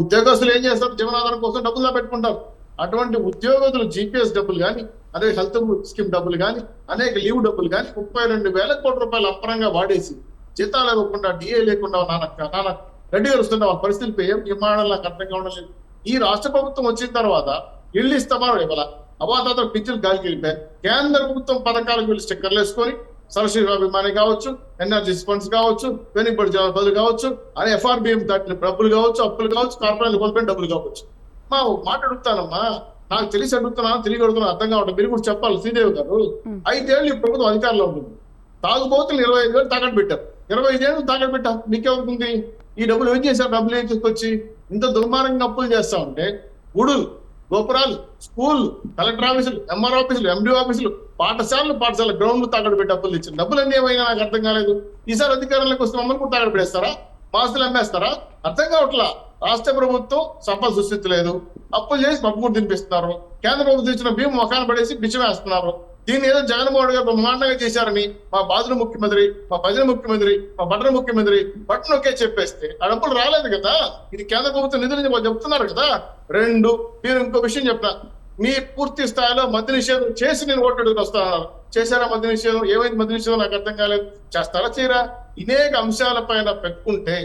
ఉద్యోగస్తులు ఏం చేస్తారు? జీవనాధారం కోసం డబ్బులు పెట్టుకుంటారు. అటువంటి ఉద్యోగస్తులు జీపీఎస్ డబ్బులు కానీ, అదే హెల్త్ స్కీమ్ డబ్బులు కానీ, అనేక లీవ్ డబ్బులు కానీ 32,000 కోట్ల రూపాయలు అప్పరంగా వాడేసి జీతాలు ఇవ్వకుండా, డిఏ లేకుండా నాన్న రెడ్డి వస్తున్న వాళ్ళ పరిస్థితులు ఏం మాడాలి నాకు అర్థం కావడం. ఈ రాష్ట్ర ప్రభుత్వం వచ్చిన తర్వాత ఇళ్ళు ఇస్తామని ఇవ్వాల అవాతాత పింఛన్లు గాలికి వెళ్ళిపోయాయి. కేంద్ర ప్రభుత్వం పథకాలకు వీళ్ళు స్టిక్కర్లు వేసుకొని సరస్వతి కావచ్చు, ఎనర్జీ ఫండ్స్ కావచ్చు, వెనుకబడి బదులు కావచ్చు, అనే FRBM దాటిన డబ్బులు కావచ్చు, అప్పులు కావచ్చు, కార్పొరేట్ కోల్పోయిన డబ్బులు కావచ్చు. మా మాట అడుగుతానమ్మా, నాకు తెలిసి అడుగుతున్నాను, తిరిగి అడుగుతున్నా, అర్థం కావట్లేదు. మీరు కూడా చెప్పాలి. శ్రీదేవి గారు 5 ఏళ్ళు ఈ ప్రభుత్వం అధికారంలో ఉంటుంది. తాగుబోతులు 25,000 తాకట్టు పెట్టారు. 25 ఏళ్ళు తాకట్టు పెట్టారు. మీకెవరుకుంది? ఈ డబ్బులు ఏం చేశారు? డబ్బులు ఏం తీసుకొచ్చి ఇంత దుర్మార్గంగా అప్పులు చేస్తా ఉంటే గుడులు, గోపురాలు, స్కూళ్ళు, కలెక్టర్ ఆఫీసులు, ఎంఆర్ ఆఫీసులు, ఎండిఓ ఆఫీసులు, పాఠశాల గ్రౌండ్లు తాకట్టు పెట్టి అప్పులు ఇచ్చారు. డబ్బులు అన్నీ ఏమైనా నాకు అర్థం కాలేదు. ఈసారి అధికారంలోకి వస్తే మమ్మల్ని కూడా తాకట్టు పెట్టేస్తారా? మాస్తులు అమ్మేస్తారా? అర్థం కావట్లా. రాష్ట్ర ప్రభుత్వం సంపద సృష్టించలేదు, అప్పులు చేసి పప్పు కూడా తినిపిస్తున్నారు. కేంద్ర ప్రభుత్వం ఇచ్చిన భీము మొఖాన్ని పడేసి బిచ్చమేస్తున్నారు. దీన్ని ఏదో జగన్మోహన్ గారు బ్రహ్మాండంగా చేశారని మా బాధుల ముఖ్యమంత్రి, మా ప్రజల ముఖ్యమంత్రి, మా బట్టల ముఖ్యమంత్రి బట్టను ఒకే చెప్పేస్తే ఆ డబ్బులు రాలేదు కదా. ఇది కేంద్ర ప్రభుత్వం నిధులు చెప్తున్నారు కదా. 2 మీరు ఇంకో విషయం చెప్తా. మీ పూర్తి స్థాయిలో మద్య నిషేధం చేసి నేను ఓట్లు వస్తానన్నారు. చేశారా మద్య నిషేధం? ఏమైంది మద్య నిషేధం? నాకు అర్థం కాలేదు. చేస్తారా చేయరా? అనేక అంశాల పైన పెట్టుకుంటే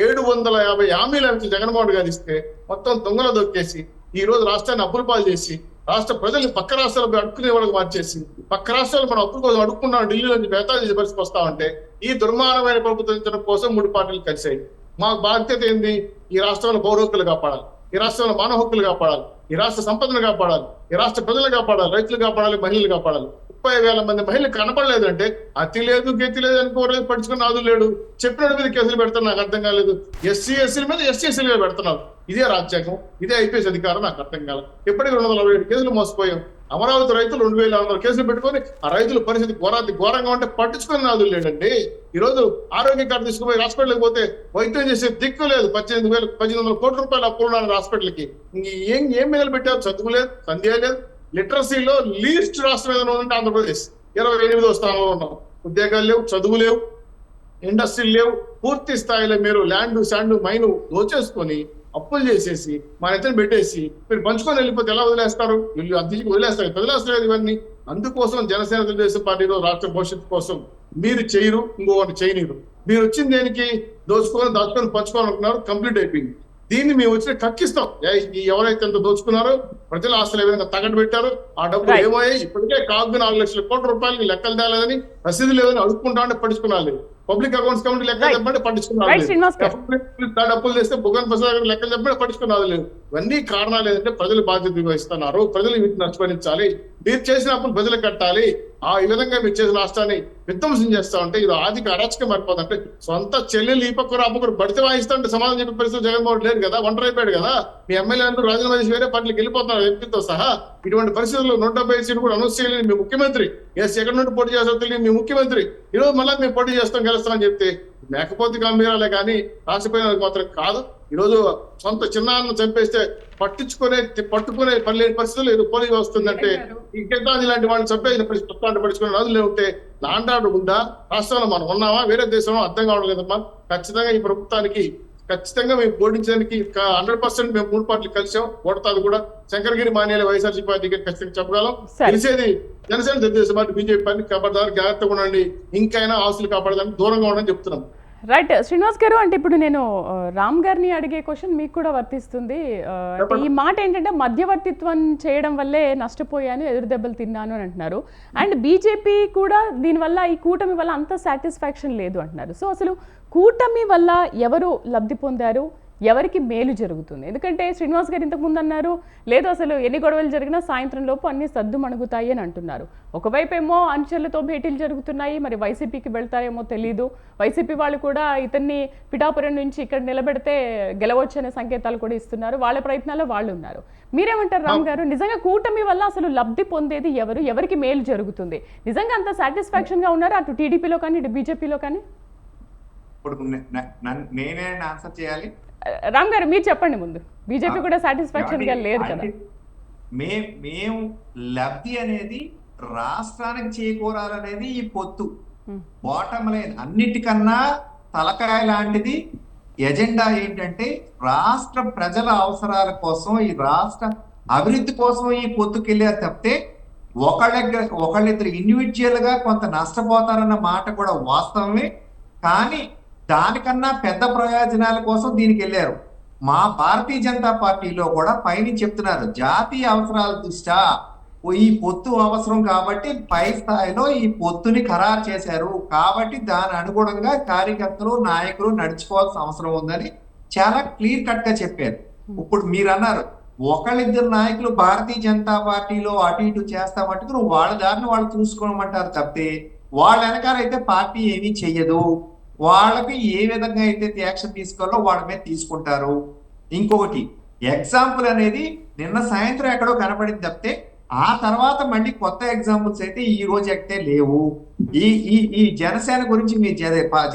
750 హామీలు జగన్మోహన్ గారు ఇస్తే మొత్తం దొంగలు దొక్కేసి ఈ రోజు రాష్ట్రాన్ని అప్పుల పాలు చేసి రాష్ట్ర ప్రజల్ని పక్క రాష్ట్రాలు అడుక్కునే వాళ్ళకి మార్చేసి పక్క రాష్ట్రాలు మనం అప్పుల కోసం అడుక్కున్నాం, ఢిల్లీలో నుంచి బేతాలు చేసే పరిస్థితి వస్తామంటే ఈ దుర్మార్గమైన ప్రభుత్వం కోసం 3 పార్టీలు కలిసాయి. మాకు బాధ్యత ఏంది? ఈ రాష్ట్రంలో పౌర హక్కులు కాపాడాలి, ఈ రాష్ట్రంలో మానవ హక్కులు కాపాడాలి, ఈ రాష్ట్ర సంపదను కాపాడాలి, ఈ రాష్ట్ర ప్రజలు కాపాడాలి, రైతులు కాపాడాలి, మహిళలు కాపాడాలి. 30,000 మంది మహిళలు కనపడలేదంటే అతి లేదు గతి లేదు అనుకోలేదు, పట్టించుకున్న నాదు లేడు. చెప్పిన మీద కేసులు పెడతారు, నాకు అర్థం కాలేదు. ఎస్సీల మీద ఎస్సీల మీద పెడుతున్నారు. ఇదే రాజ్యాంగం, ఇదే ఐపీఎస్ అధికారం, నాకు అర్థం కాలేదు. ఇప్పటికీ 247 కేసులు మోసపోయాం. అమరావతి రైతులు 2,600 కేసులు పెట్టుకొని ఆ రైతుల పరిస్థితి ఘోరంగా ఉంటే పట్టించుకుని నాదులు లేడండి. ఈ రోజు ఆరోగ్య కార్డు తీసుకుపోయి హాస్పిటల్కి పోతే వైద్యం చేసే దిక్కు లేదు. 18,000 కోట్ల రూపాయలు అప్పులు హాస్పిటల్కి. ఏం మిగలు పెట్టారు? చదువు లేదు, సంధ్య లేదు. లిటరసీలో లీస్ట్ రాష్ట్రం ఏదైనా ఉందంటే ఆంధ్రప్రదేశ్ 28వ స్థానంలో ఉన్నాం. ఉద్యోగాలు లేవు, చదువు లేవు, ఇండస్ట్రీలు లేవు. పూర్తి స్థాయిలో మీరు ల్యాండ్ శాండ్ మైను దోచేసుకొని అప్పులు చేసేసి మన ఎత్తున పెట్టేసి మీరు పంచుకొని వెళ్ళిపోతే ఎలా వదిలేస్తారు? వీళ్ళు అందించి వదిలేస్తారు, వదిలేస్తారు ఇవన్నీ. అందుకోసం జనసేన తెలుగుదేశం పార్టీలో రాష్ట్ర భవిష్యత్తు కోసం మీరు చేయరు, ఇంకొకటి చేయనీరు. మీరు వచ్చింది దేనికి? దాచుకొని పంచుకోవాలనుకున్నారు, కంప్లీట్ అయిపోయింది. దీన్ని మేము వచ్చిన కక్కిస్తాం. ఎవరైతే ఎంత దోచుకున్నారో, ప్రజల ఆస్తులు ఏ విధంగా తగ్గట్టు పెట్టారో, ఆ డబ్బులు ఏమయ్యాయి? ఇప్పటికే కాగు 4 లక్షల కోట్ల రూపాయలకి లెక్కలు తేలేదని, రసీదు లేదని అడుక్కుంటా అంటే పట్టించుకున్నారు. పబ్లిక్ అకౌంట్స్ కమిటీ లెక్కలు చెప్పండి, పట్టించుకున్నారు. డబ్బులు తెస్తే బుగన్ ప్రసాద్ లెక్కలు చెప్పండి, పట్టించుకున్నారు లేదు. ఇవన్నీ కారణాలు ఏంటంటే ప్రజలు బాధ్యత వహిస్తున్నారు. ప్రజలు వీటిని నష్టపరించాలి. మీరు చేసిన అప్పులు ప్రజలు కట్టాలి. ఈ విధంగా మీరు చేసిన రాష్ట్రాన్ని విధ్వంసం చేస్తా ఉంటే ఇది ఆర్థిక అరాచకం మారిపోతుంటే, సొంత చెల్లెలు ఈ పక్కరు ఆ పక్కరు బడితే వాయిస్తా ఉంటే సమాధానం చెప్పే పరిస్థితి జగన్మోహన్ లేదు కదా. ఒంటరి అయిపోయాడు కదా. మీ ఎమ్మెల్యే అందరూ రాజీనామా చేసి వేరే పార్టీకి వెళ్ళిపోతున్నారు ఎంపీతో సహా. ఇటువంటి పరిస్థితుల్లో 170 సీట్లు కూడా అనౌన్స్ చేయలేని మీ ముఖ్యమంత్రి, ఎక్కడ నుండి పోటీ చేస్తారో తెలియని మీ ముఖ్యమంత్రి ఈరోజు మళ్ళీ మేము పోటీ చేస్తాం, గెలుస్తామని చెప్తే లేకపోతే గంభీరాలే కానీ రాష్ట్రపతి మాత్రం కాదు. ఈరోజు సొంత చిన్నాన్న చంపేస్తే పట్టుకునే పరిస్థితులు ఏదో పోలీసు వస్తుందంటే ఇంకెంత ఇలాంటి వాళ్ళని చంపేసిన పట్టించుకునే రోజులు ఉంటే లాండాడు ఉందా? రాష్ట్రంలో మనం ఉన్నామా? వేరే దేశంలో అర్థం కావడం లేదమ్మా. ఖచ్చితంగా ఈ ప్రభుత్వానికి ఖచ్చితంగా మేము ఓడించడానికి 100% మేము 3 పార్టీలు కలిసాం. ఓడతాది కూడా శంకరగిరి మాన్యాల వైఎస్ఆర్సీ పార్టీకి ఖచ్చితంగా చెప్పగలం. తెలిసేది Janasena Telugu Desam party BJP party కాపాడదారు, జాగ్రత్తగా ఉండండి. ఇంకైనా ఆస్తులు కాపాడదానికి దూరంగా ఉండని చెప్తున్నాం. రైట్ శ్రీనివాస్ గారు, అంటే ఇప్పుడు నేను రామ్ గారిని అడిగే క్వశ్చన్ మీకు కూడా వర్తిస్తుంది. ఈ మాట ఏంటంటే మధ్యవర్తిత్వం చేయడం వల్లే నష్టపోయాను, ఎదురు దెబ్బలు తిన్నాను అని అంటున్నారు. అండ్ బీజేపీ కూడా దీనివల్ల, ఈ కూటమి వల్ల అంత సాటిస్ఫాక్షన్ లేదు అంటున్నారు. సో అసలు కూటమి వల్ల ఎవరు లబ్ధి పొందారు, ఎవరికి మేలు జరుగుతుంది? ఎందుకంటే శ్రీనివాస్ గారు ఇంతకుముందు అన్నారు, లేదు అసలు ఎన్ని గొడవలు జరిగినా సాయంత్రం లోపు అన్ని సద్దు మణుగుతాయి అని అంటున్నారు. ఒకవైపు ఏమో అనుచరులతో భేటీలు జరుగుతున్నాయి, మరి వైసీపీకి వెళ్తారేమో తెలీదు. వైసీపీ వాళ్ళు కూడా ఇతన్ని పిఠాపురం నుంచి ఇక్కడ నిలబెడితే గెలవచ్చు అనే సంకేతాలు కూడా ఇస్తున్నారు. వాళ్ళ ప్రయత్నాల్లో వాళ్ళు ఉన్నారు. మీరేమంటారు రామ్ గారు? నిజంగా కూటమి వల్ల అసలు లబ్ధి పొందేది ఎవరు, ఎవరికి మేలు జరుగుతుంది? నిజంగా అంత సాటిస్ఫాక్షన్ గా ఉన్నారు అటు టీడీపీలో కానీ ఇటు బీజేపీలో కానీ? ఇప్పుడు నేనే ఆన్సర్ చేయాలి. రామ్ గారు మీరు చెప్పండి ముందు. బీజేపీ కూడా సాటిస్ఫాక్షన్ గా లేదు కదా. మేము లబ్ధి అనేది రాష్ట్రానికి చేకూరాలనేది ఈ పొత్తు. బాటమ్ లైన్ అన్నిటికన్నా తలకాయ లాంటిది ఎజెండా ఏంటంటే రాష్ట్ర ప్రజల అవసరాల కోసం, ఈ రాష్ట్ర అభివృద్ధి కోసం ఈ పొత్తుకెళ్ళారు తప్పితే ఒకళ్ళిద్దరు ఇండివిజువల్ గా కొంత నష్టపోతారన్న మాట కూడా వాస్తవమే. కానీ దానికన్నా పెద్ద ప్రయోజనాల కోసం దీనికి వెళ్ళారు. మా భారతీయ జనతా పార్టీలో కూడా పైన చెప్తున్నారు, జాతీయ అవసరాల దృష్ట్యా ఈ పొత్తు అవసరం కాబట్టి పై స్థాయిలో ఈ పొత్తుని ఖరారు చేశారు. కాబట్టి దాని అనుగుణంగా కార్యకర్తలు, నాయకులు నడుచుకోవాల్సిన అవసరం ఉందని చాలా క్లియర్ కట్ గా చెప్పారు. ఇప్పుడు మీరు అన్నారు ఒకళ్ళిద్దరు నాయకులు భారతీయ జనతా పార్టీలో అటు ఇటు చేస్తామంటే వాళ్ళ దారిని వాళ్ళు చూసుకోమంటారు తప్పితే వాళ్ళ వెనకాలైతే పార్టీ ఏమీ చెయ్యదు. వాళ్ళకి ఏ విధంగా అయితే యాక్షన్ తీసుకోవాలో వాళ్ళ మీద తీసుకుంటారు. ఇంకొకటి ఎగ్జాంపుల్ అనేది నిన్న సాయంత్రం ఎక్కడో కనపడింది తప్పితే ఆ తర్వాత మళ్ళీ కొత్త ఎగ్జాంపుల్స్ అయితే ఈ రోజు ఎక్కితే లేవు. ఈ జనసేన గురించి మీ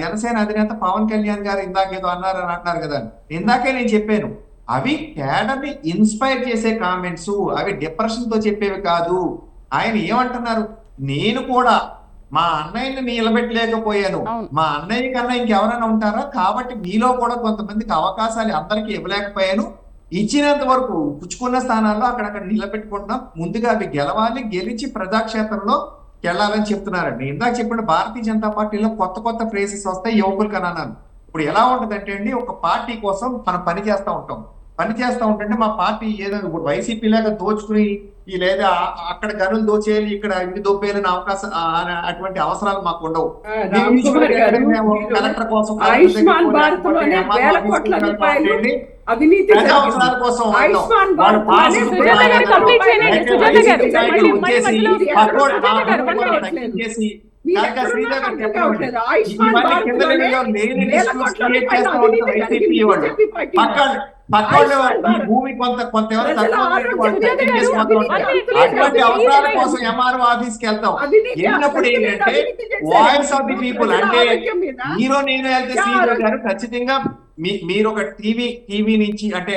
జనసేన అధినేత పవన్ కళ్యాణ్ గారు ఇందాకేదో అన్నారని అంటున్నారు కదా. ఇందాకే నేను చెప్పాను, అవి కేడర్ని ఇన్స్పైర్ చేసే కామెంట్స్, అవి డిప్రెషన్ తో చెప్పేవి కాదు. ఆయన ఏమంటున్నారు, నేను కూడా మా అన్నయ్యని నిలబెట్టలేకపోయాను, మా అన్నయ్య కన్నా ఇంకెవరైనా ఉంటారా, కాబట్టి మీలో కూడా కొంతమందికి అవకాశాలు అందరికీ ఇవ్వలేకపోయాను, ఇచ్చినంత వరకు పుచ్చుకున్న స్థానాల్లో అక్కడక్కడ నిలబెట్టుకుంటున్నాం, ముందుగా అవి గెలవాలి, గెలిచి ప్రజాక్షేత్రంలో వెళ్ళాలని చెప్తున్నారండి. ఇందాక చెప్పిన భారతీయ జనతా పార్టీలో కొత్త ఫ్రేజెస్ వస్తాయి యువకులకు అని అన్నాను. ఇప్పుడు ఎలా ఉంటుందంటే అండి, ఒక పార్టీ కోసం మనం పని చేస్తా ఉంటుంటే మా పార్టీ ఏదో ఇప్పుడు వైసీపీ లాగా దోచుకుని లేదా అక్కడ గనులు దోచేయాలి, ఇక్కడ ఇవి దోపేయాలని అవకాశం అటువంటి అవసరాలు మాకు ఉండవు. కలెక్టర్ కోసం అవినీతి ప్రజా జరిగింది. అవసరాల కోసం వాడతాం. ఆయుష్మాన్ వాడు భారత్ పాస్ అనేది సుజాత గారు కంప్లీట్ చేయండి. సుజాత గారు మళ్ళీ వచ్చేసి మధ్యలో పక్కోడు సుజాత మా గారు ఊరు 1 కూడా minute. తగ్గించేసి మీరు కనుక ఎక్కడున్నా శ్రీదేవి గారు అర్థం చెప్పండి. కావట్లేదు. ఆయుష్మాన్ ఇవన్నీ భారత్ కింద లోనే లెవెల్లో లేని వేల disputes కోట్ల create రూపాయల చేస్తూ అవినీతి ఉంటారు జరిగింది వైసీపీ వాళ్ళు. BJP party. పక్కోళ్ళు ఆయుష్మాన్ ఈ భారత్ భూమి కొంత ఎవరు ప్రజల తక్కువ ఉన్నట్టు ఆరోగ్యం వాళ్ళు సుజాత గారు, తగ్గించేసుకుంటూ ఉంటారు. అవినీతి అటువంటి లేదు, అవసరాల అవినీతి కోసం ఎంఆర్ఓ ఆఫీస్కి వెళ్తాం. అవినీతి వెళ్ళినప్పుడు అసలు లేదు, ఏంటంటే అవినీతి చేశారు. వాయిస్ ఆఫ్ ది పీపుల్ ప్రజల అంటే ఆరోగ్యం మీద మీరు నేను వెళ్తే శ్రీదేవి గారు ఖచ్చితంగా మీరు ఒక టీవీ నుంచి అంటే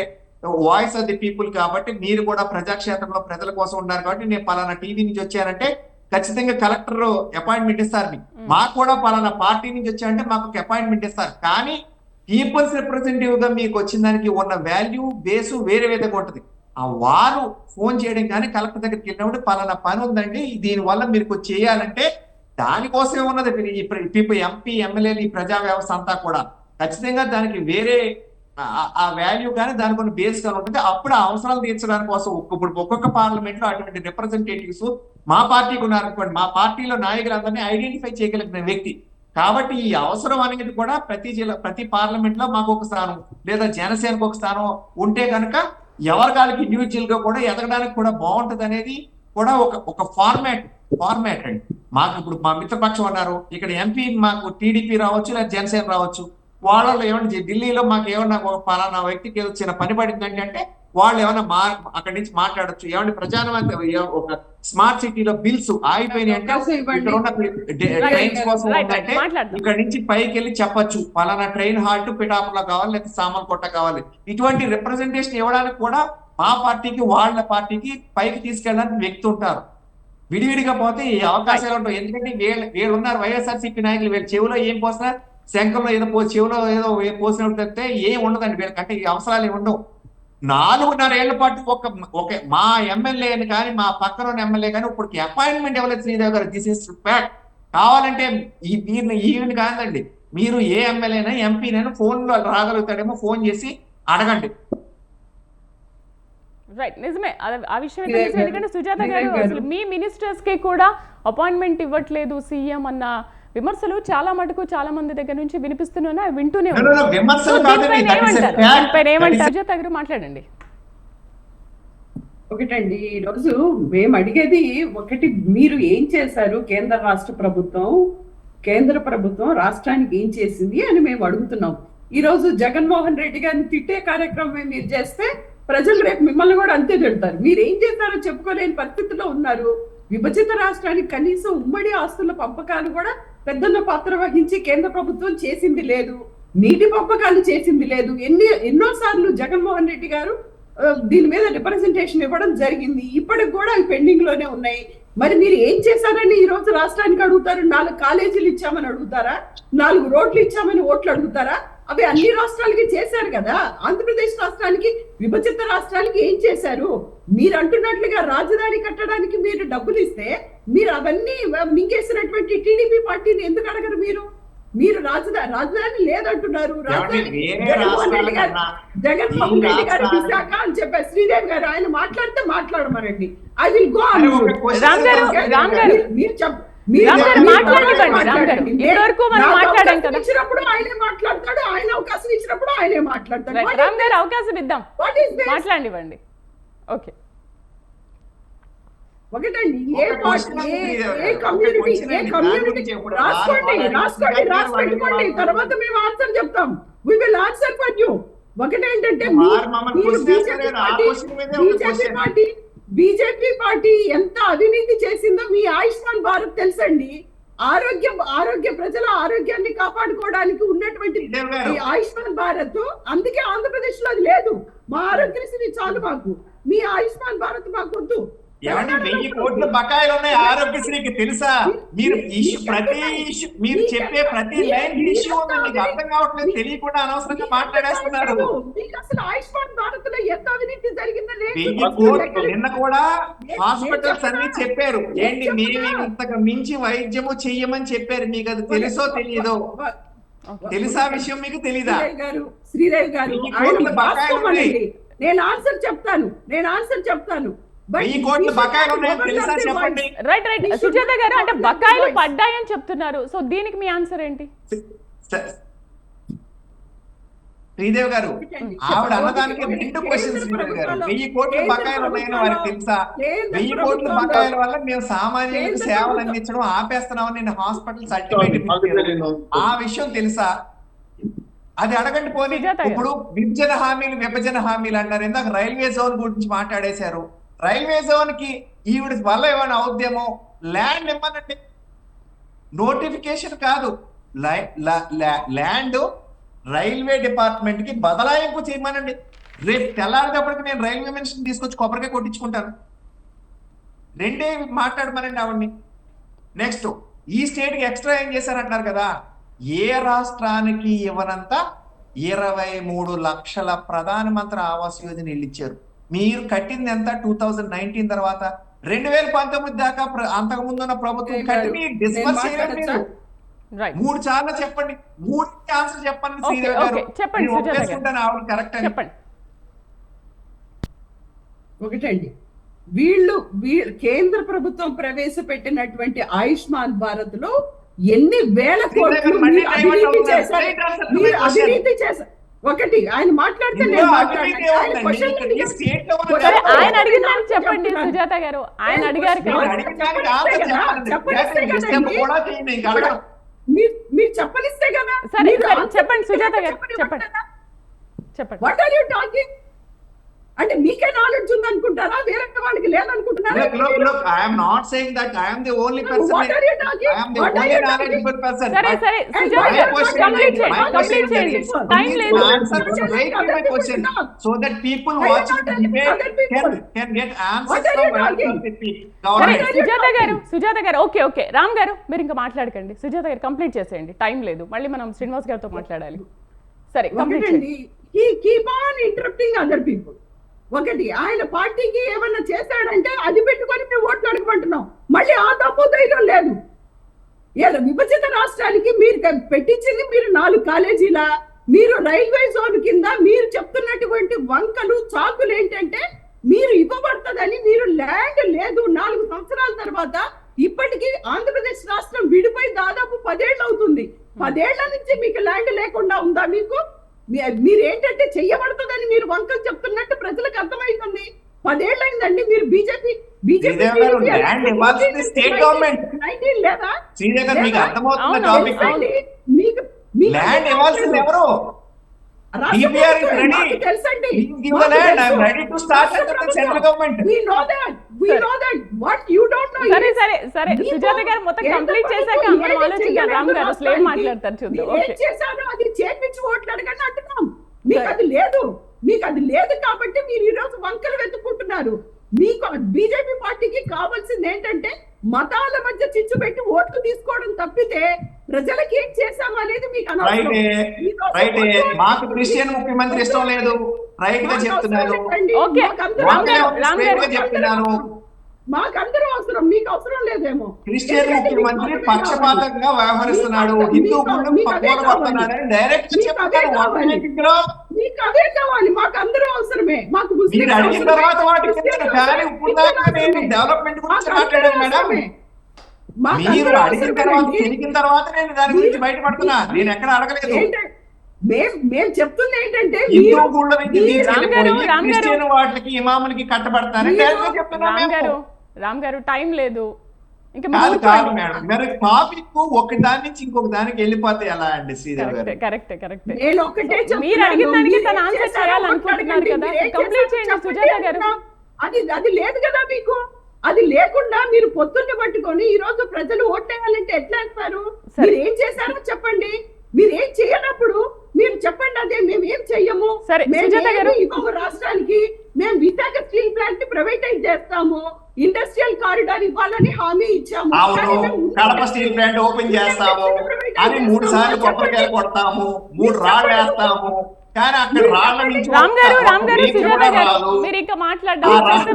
వాయిస్ ఆఫ్ ది పీపుల్ కాబట్టి మీరు కూడా ప్రజాక్షేత్రంలో ప్రజల కోసం ఉన్నారు కాబట్టి నేను పలానా టీవీ నుంచి వచ్చానంటే ఖచ్చితంగా కలెక్టర్ అపాయింట్మెంట్ ఇస్తారు మీకు. మాకు కూడా పలానా పార్టీ నుంచి వచ్చారంటే మాకు ఒక అపాయింట్మెంట్ ఇస్తారు. కానీ పీపుల్స్ రిప్రజెంటేటివ్ గా మీకు వచ్చిన దానికి ఉన్న వాల్యూ బేసు వేరే విధంగా ఉంటుంది. ఆ వారు ఫోన్ చేయడం కానీ కలెక్టర్ దగ్గరికి వెళ్ళినప్పుడు పలానా పని ఉందండి దీని వల్ల మీరు కొంచెం చేయాలంటే దానికోసమే ఉన్నది. ఇప్పుడు ఎంపీ ఎమ్మెల్యేలు ఈ ప్రజా వ్యవస్థ అంతా కూడా ఖచ్చితంగా దానికి వేరే ఆ వాల్యూ కానీ దానికి కొన్ని బేస్ గా ఉంటుంది. అప్పుడు ఆ అవసరాలు తీర్చడానికి కోసం ఇప్పుడు ఒక్కొక్క పార్లమెంట్ లో అటువంటి రిప్రజెంటేటివ్స్ మా పార్టీకి ఉన్నారనుకోండి, మా పార్టీలో నాయకులందరినీ ఐడెంటిఫై చేయగలిగిన వ్యక్తి కాబట్టి ఈ అవసరం అనేది కూడా ప్రతి పార్లమెంట్ లో మాకు ఒక స్థానం లేదా జనసేనకు ఒక స్థానం ఉంటే కనుక ఎవరికాలకి ఇండివిజువల్ గా కూడా ఎదగడానికి కూడా బాగుంటది అనేది కూడా ఒక ఫార్మాట్ అండి. మాకు ఇప్పుడు మా మిత్రపక్షం అన్నారు ఇక్కడ ఎంపీ మాకు టీడీపీ రావచ్చు లేదా జనసేన రావచ్చు. వాళ్ళలో ఏమన్నా ఢిల్లీలో మాకు ఏమన్నా ఒక పలానా వ్యక్తికి ఏదో చిన్న పని పడిందండి అంటే వాళ్ళు ఏమన్నా అక్కడి నుంచి మాట్లాడచ్చు. ఏమన్నా ప్రధానమంత్రి ఒక స్మార్ట్ సిటీలో బిల్స్ ఆగిపోయినాయి అంటే ఇక్కడ ఉన్న ట్రైన్స్ కోసం ఉందంటే ఇక్కడ నుంచి పైకి వెళ్ళి చెప్పొచ్చు పలానా ట్రైన్ హాల్ట్ పిఠాపురంలో కావాలి లేకపోతే సామర్లకోట కావాలి. ఇటువంటి రిప్రజెంటేషన్ ఇవ్వడానికి కూడా మా పార్టీకి వాళ్ళ పార్టీకి పైకి తీసుకెళ్ళడానికి వ్యక్తి ఉంటారు. విడివిడిగా పోతే ఈ అవకాశాలు ఉంటాయి. ఎందుకంటే వీళ్ళు ఉన్నారు వైఎస్ఆర్సీపీ నాయకులు వీళ్ళ చెవిలో ఏం పోసినా శంఖంలో ఏదో చెవిలో ఏదో పోసినట్టు తప్పితే ఏం ఉండదండి వీళ్ళకంటే ఈ అవసరాలు ఏమి ఉండవు. 4.5 ఏళ్ల పాటు ఒక మా ఎమ్మెల్యేని కానీ మా పక్కన ఎమ్మెల్యే కానీ ఇప్పటికి అపాయింట్మెంట్ ఇవ్వలేదు శ్రీదేవి గారు. This is fact. కావాలంటే ఈయన కాదండి మీరు ఏ ఎమ్మెల్యేనా ఎంపీనైనా ఫోన్లో రాగలుగుతాడేమో ఫోన్ చేసి అడగండి. రైట్, నిజమే ఆ విషయం అయితే నిజమే. ఎందుకంటే సుజాత గారు అసలు మీ మినిస్టర్స్ కి కూడా అపాయింట్మెంట్ ఇవ్వట్లేదు సీఎం అన్న విమర్శలు చాలా మటుకు చాలా మంది దగ్గర నుంచి వినిపిస్తున్నా వింటూనే సుజాత గారు మాట్లాడండి. ఒకటండి ఈరోజు మేము అడిగేది ఒకటి, మీరు ఏం చేశారు కేంద్ర ప్రభుత్వం రాష్ట్రానికి ఏం చేసింది అని మేము అడుగుతున్నాం. ఈ రోజు జగన్మోహన్ రెడ్డి గారిని తిట్టే కార్యక్రమం మీరు చేస్తే ప్రజలు రేపు మిమ్మల్ని కూడా అంతే తిడతారు. మీరు ఏం చేస్తారో చెప్పుకోలేని పరిస్థితిలో ఉన్నారు. విభజిత రాష్ట్రానికి కనీసం ఉమ్మడి ఆస్తుల పంపకాలు కూడా పెద్దన్న పాత్ర వహించి కేంద్ర ప్రభుత్వం చేసింది లేదు. నీటి పంపకాలు చేసింది లేదు. ఎన్నోసార్లు జగన్మోహన్ రెడ్డి గారు దీని మీద రిప్రజెంటేషన్ ఇవ్వడం జరిగింది. ఇప్పటికి కూడా అవి పెండింగ్ లోనే ఉన్నాయి. మరి మీరు ఏం చేశారని ఈ రోజు రాష్ట్రానికి అడుగుతారు? 4 కాలేజీలు ఇచ్చామని అడుగుతారా? 4 రోడ్లు ఇచ్చామని ఓట్లు అడుగుతారా? అవి అన్ని రాష్ట్రాలకి చేశారు కదా. ఆంధ్రప్రదేశ్ రాష్ట్రానికి విభజిత రాష్ట్రానికి ఏం చేశారు? మీరు అంటున్నట్లుగా రాజధాని కట్టడానికి మీరు డబ్బులు ఇస్తే మీరు అవన్నీ మింగేసినటువంటి టీడీపీ పార్టీని ఎందుకు అడగరు? మీరు రాజధాని లేదంటున్నారు. జగన్మోహన్ రెడ్డి గారు విశాఖ అని చెప్పారు. శ్రీదేవి గారు ఆయన మాట్లాడితే మాట్లాడమనండి. I will go on. ఇచ్చినప్పుడు ఆయనే మాట్లాడతాడు, ఆయన అవకాశం ఇచ్చినప్పుడు ఆయనే మాట్లాడతాడు. రామ్ గారు అవకాశం ఇద్దాం, మాట్లాడివ్వండి. ఓకే, ఒకటండి ఏ కమ్యూనిటీ రాసుకోండి తర్వాత మేము ఆన్సర్ చెప్తాం. We will answer for you. ఒకటేంటంటే బీజేపీ పార్టీ ఎంత అవినీతి చేసిందో మీ ఆయుష్మాన్ భారత్ తెలుసండి. ఆరోగ్య ప్రజల ఆరోగ్యాన్ని కాపాడుకోవడానికి ఉన్నటువంటి ఆయుష్మాన్ భారత్, అందుకే ఆంధ్రప్రదేశ్ లో అది లేదు. మా ఆరోగ్యశ్రీ చాలు మాకు, మీ ఆయుష్మాన్ భారత్ మాకు వద్దు. 1000 కోట్ల బకాయిలు ఉన్నాయి ఆరోగ్యశ్రీకి తెలుసా? మీరు మీరు చెప్పే ప్రతి లైన్ ఇష్యూ ఉంది, మీకు అర్థం కావట్లేదు, తెలియకుండా అనవసరంగా మాట్లాడేస్తున్నారు. ఆయుష్మాన్ భారత్ లో ఎంత అవినీతి జరిగిందని 1000 కోట్లు నిన్న కూడా హాస్పిటల్స్ అన్ని చెప్పారు. ఏంటి మేము ఇంతకు మించి వైద్యము చెయ్యమని చెప్పారు. మీకు అది తెలుసో తెలియదో? తెలుసా విషయం మీకు తెలీదా? శ్రీదేవి గారు నేను ఆన్సర్ చెప్తాను. 1000 కోట్ల బకాయిలు ఉన్నాయని తెలుసా చెప్పండి. రైట్ సుజాత గారు, అంటే బకాయిలు పడ్డాయని చెప్తున్నారు. సో దీనికి మీ ఆన్సర్ ఏంటి? శ్రీదేవి గారు ఆవిడ అన్నదానికి 2 క్వశ్చన్స్ శ్రీదేవి గారు. 1000 కోట్ల బకాయిలు ఉన్నాయని వారికి తెలుసా? 1000 కోట్ల బకాయిల వల్ల మేము సామాన్యులకు సేవలు అందించడం ఆపేస్తున్నామని నేను హాస్పిటల్ సర్టిఫికేట్ ఆ విషయం తెలుసా? అది అడగండి పోనీ. ఇప్పుడు విభజన హామీలు అన్నారు. ఇందాక రైల్వే జోన్ గురించి మాట్లాడేశారు. రైల్వే జోన్ కి ఈవిడ వల్ల ఏమైనా అవుద్దేమో. ల్యాండ్ ఇవ్వనండి, నోటిఫికేషన్ కాదు, ల్యాండ్ రైల్వే డిపార్ట్మెంట్ కి బదలాయింపు చేయమనండి. రేపు తెల్లారేటప్పటికి నేను రైల్వే మినిస్టర్ తీసుకొచ్చి కొబ్బరికాయ కొట్టించుకుంటాను. 2 మాట్లాడమనండి ఆవిడ్ని. నెక్స్ట్, ఈ స్టేట్ కి ఎక్స్ట్రా ఏం చేశారంటున్నారు కదా, ఏ రాష్ట్రానికి ఇవ్వనంత 23 లక్షల ప్రధానమంత్రి ఆవాస్ యోజన ఇల్లు ఇచ్చారు. మీరు కట్టింది ఎంత? 2019 తర్వాత 2019 దాకా అంతకు ముందు ఉన్న ప్రభుత్వం కట్టి డిస్బర్స్ చేయలేదు మీరు. 3 సార్లు చెప్పండి, 3 ఆన్సర్ చెప్పండి శ్రీదేవి గారు. ఒప్పేసుకుంటాను ఆవిడ కరెక్ట్ అని. ఒకటండి, వీళ్ళు కేంద్ర ప్రభుత్వం ప్రవేశపెట్టినటువంటి ఆయుష్మాన్ భారత్ లో ఎన్ని వేల కోట్లు అవినీతి చేశారు. ఒకటి ఆయన మాట్లాడితే ఆయన అడిగిందని చెప్పండి సుజాత గారు. ఆయన అడిగారు మీరు చెప్పనిస్తే కదా. సరే చెప్పండి సుజాత గారు, చెప్పండి. What are you talking? అంటే మీకే నాలెడ్జ్ ఉంది అనుకుంటారా? వేరే వాళ్ళకి లేదనుకుంటున్నారా? I am not saying that I am the only person. What are you talking? I am the only knowledgeable person. సరే సుజాత గారు కంప్లీట్ చేయండి. టైం లేదు. My question so that people watching the debate can get answers from సరే సుజాత గారు okay Ram గారు మీరు ఇంకా మాట్లాడకండి. సుజాత గారు కంప్లీట్ చేసేయండి, టైం లేదు. మళ్ళీ మనం శ్రీనివాస్ గారితో మాట్లాడాలి. సరే కంప్లీట్ చేయండి. He keep on interrupting other people. ఒకటి, ఆయన పార్టీకి ఏమన్నా చేశాడంటే అది పెట్టుకొని మేము ఓట్లు అడగమంటున్నాం. మళ్ళీ ఆ తప్పు ధైర్యం లేదు. విభజిత రాష్ట్రానికి మీరు పెట్టించింది మీరు 4 కాలేజీల, మీరు రైల్వే జోన్ కింద మీరు చెప్తున్నటువంటి వంకలు చాకులు ఏంటంటే మీరు ఇవ్వబడుతుందని. మీరు ల్యాండ్ లేదు 4 సంవత్సరాల తర్వాత. ఇప్పటికీ ఆంధ్రప్రదేశ్ రాష్ట్రం విడిపోయి దాదాపు 10 ఏళ్ళు అవుతుంది. 10 ఏళ్ల నుంచి మీకు ల్యాండ్ లేకుండా ఉందా? మీకు మీరు ఏంటంటే చెయ్యబడుతుందని మీరు వంకలు చెప్తున్నట్టు ప్రజలకు అర్థమైంది. 10 ఏళ్ళు అయిందండి మీరు బీజేపీ లేదా తెలుసండి. సరే సుజాత గారు మొత్తం కంప్లీట్ చేశాక మనం ఆలోచిద్దాం. రామ్ గారు అసలు ఏం మాట్లాడతారు చూద్దాం. చేశాను అది చేపించి ఓట్లు అడగండి అంటున్నాం. మీకు అది లేదు కాబట్టి మీరు ఈ రోజు వంకలు వెతుక్కుంటున్నారు. మీకు బీజేపీ పార్టీకి కావాల్సింది ఏంటంటే మతాల మధ్య చిచ్చు పెట్టి ఓట్లు తీసుకోవడం తప్పితే ప్రజలకి ఏం చేశామనేది మీకు మాకు క్రిస్టియన్ ముఖ్యమంత్రి ఇష్టం లేదు, రైట్ గా చెప్తున్నారు. చెప్తున్నాను మాకందరూ అవసరం, మీకు అవసరం లేదేమో. క్రిస్టియన్ ముఖ్యమంత్రి పక్షపాతంగా వ్యవహరిస్తున్నాడు, హిందూ డైరెక్ట్ మీకు అవే కావాలి, మాకు అందరూ అవసరమే. మాకు మీరు అడిగిన తర్వాత డెవలప్మెంట్ గురించి మాట్లాడారు మేడం. మీరు అడిగిన తర్వాత తెలిగిన తర్వాత నేను దాని గురించి బయటపడుతున్నా. నేను ఎక్కడ అడగలేదు. మేము చెప్తుంది ఏంటంటే క్రిస్టియన్ వాటికి ఇమాములకి కట్టబడతారు. రామ్ గారు టైం లేదు. ఇంకా కాదు మేడం, మరి టాపిక్ ఒక దాని నుంచి ఇంకొక దానికి వెళ్ళిపోతే ఎలా అండి శ్రీదేవి గారు? కరెక్ట్ మీరు అడిగిన దానికి తను ఆన్సర్ చేయాలనుకుంటున్నారు కదా, కంప్లీట్ చేయండి సుజాత గారు. అది లేదు కదా మీకు. అది లేకుండా మీరు పొత్తుల్ని పట్టుకొని ఈ రోజు ప్రజలు ఓటేయాలంటే ఎట్లా వేస్తారు? మీరు ఏం చేశారో చెప్పండి. మీరు ఏం చేయనప్పుడు మీరు చెప్పండి. అదే మేము ఏం చెయ్యము, ఇవ్వము రాష్ట్రానికి. మేము విశాఖ స్టీల్ ప్లాంట్ ని ప్రైవేటైజ్ చేస్తాము, ఇండస్ట్రియల్ కారిడార్ ఇవ్వాలని హామీ ఇచ్చాము. కడప స్టీల్ ప్లాంట్ ఓపెన్ చేస్తాము అని 3 సార్లు కొబ్బరికాయలు కొడతాము, 3 రాళ్ళు వేస్తాము. కానీ అక్కడ రాళ్ళ నుంచి రామ్ గారు సుజాత గారు మీరు ఇంకా మాట్లాడడం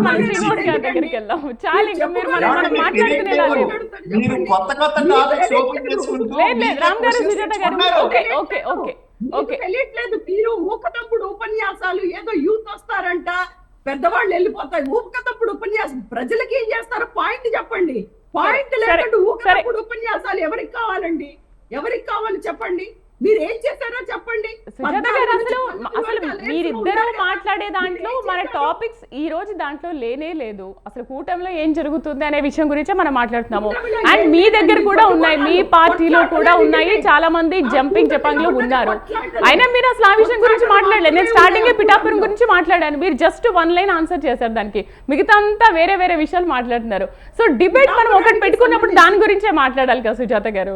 మన శ్రీనివాస్ గారి దగ్గరికి వెళ్దాం. చాలా ఇంకా మీరు మనం మాట్లాడుకునేలా లేదు. మీరు కొత్త టాపిక్స్ ఓపెన్ చేసుకుంటూ లేదు రామ్ గారు సుజాత గారు ఓకే తెలియట్లేదు. మీరు ఊకతప్పుడు ఉపన్యాసాలు ఏదో యూత్ వస్తారంట, పెద్దవాళ్ళు వెళ్ళిపోతారు. ఊకతప్పుడు ఉపన్యాసం ప్రజలకి ఏం చేస్తారో పాయింట్ చెప్పండి. పాయింట్ లేకుండా ఊకతప్పుడు ఉపన్యాసాలు ఎవరికి కావాలండి? ఎవరికి కావాలి చెప్పండి. మీరు ఏం చేశారో చెప్పండి. సుజాత గారు, అసలు మీరిద్దరూ మాట్లాడే దాంట్లో మన టాపిక్స్ ఈ రోజు దాంట్లో లేనే లేదు. అసలు కూటమిలో ఏం జరుగుతుంది అనే విషయం గురించే మనం మాట్లాడుతున్నాము. అండ్ మీ దగ్గర కూడా ఉన్నాయి, మీ పార్టీలో కూడా ఉన్నాయి, చాలా మంది జంపింగ్ జపాంగ్ లో ఉన్నారు. అయినా మీరు అసలు ఆ విషయం గురించి మాట్లాడలేదు. నేను స్టార్టింగ్ పిఠాపురం గురించి మాట్లాడాను, మీరు జస్ట్ 1 లైన్ ఆన్సర్ చేశారు దానికి. మిగతా అంతా వేరే వేరే విషయాలు మాట్లాడుతున్నారు. సో డిబేట్ మనం ఒకటి పెట్టుకున్నప్పుడు దాని గురించే మాట్లాడాలి కదా సుజాత గారు.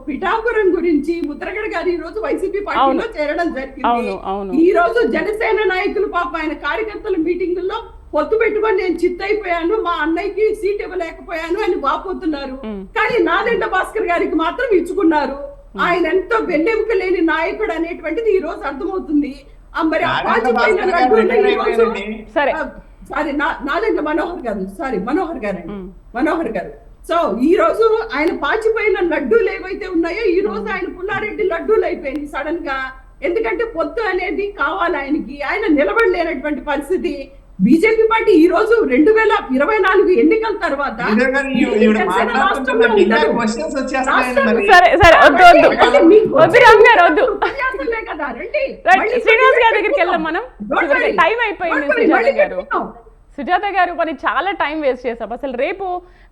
పిఠాపురం గురించి ముద్రగడ గారు ఈ రోజు వైసీపీ పార్టీలో చేరడం జరిగింది. ఈ రోజు జనసేన నాయకులు పాప ఆయన కార్యకర్తల మీటింగుల్లో పొత్తు పెట్టుకొని నేను చిత్తైపోయాను, మా అన్నయ్యకి సీట్ ఇవ్వలేకపోయాను అని వాపోతున్నారు. కానీ నాదెండ్ల భాస్కర్ గారికి మాత్రం ఇచ్చుకున్నారు. ఆయన ఎంతో వెన్నెముక లేని నాయకుడు అనేటువంటిది ఈ రోజు అర్థమవుతుంది. మరి సారీ నాదెండ్ల మనోహర్ గారు. సో ఈ రోజు ఆయన పాచిపోయిన లడ్డూలు ఏవైతే ఉన్నాయో ఈ రోజు ఆయన పుల్లారెడ్డి లడ్డూలు అయిపోయింది సడన్ గా. ఎందుకంటే పొత్తు అనేది కావాలి ఆయనకి, ఆయన నిలబడలేనటువంటి పరిస్థితి. బీజేపీ పార్టీ ఈ రోజు 2024 ఎన్నికల తర్వాత శ్రీనివాస్ గారి దగ్గరికి వెళ్దాం మనం. టైం అయిపోయింది సుజాత గారు, మరి చాలా టైం వేస్ట్ చేసాం. అసలు రేపు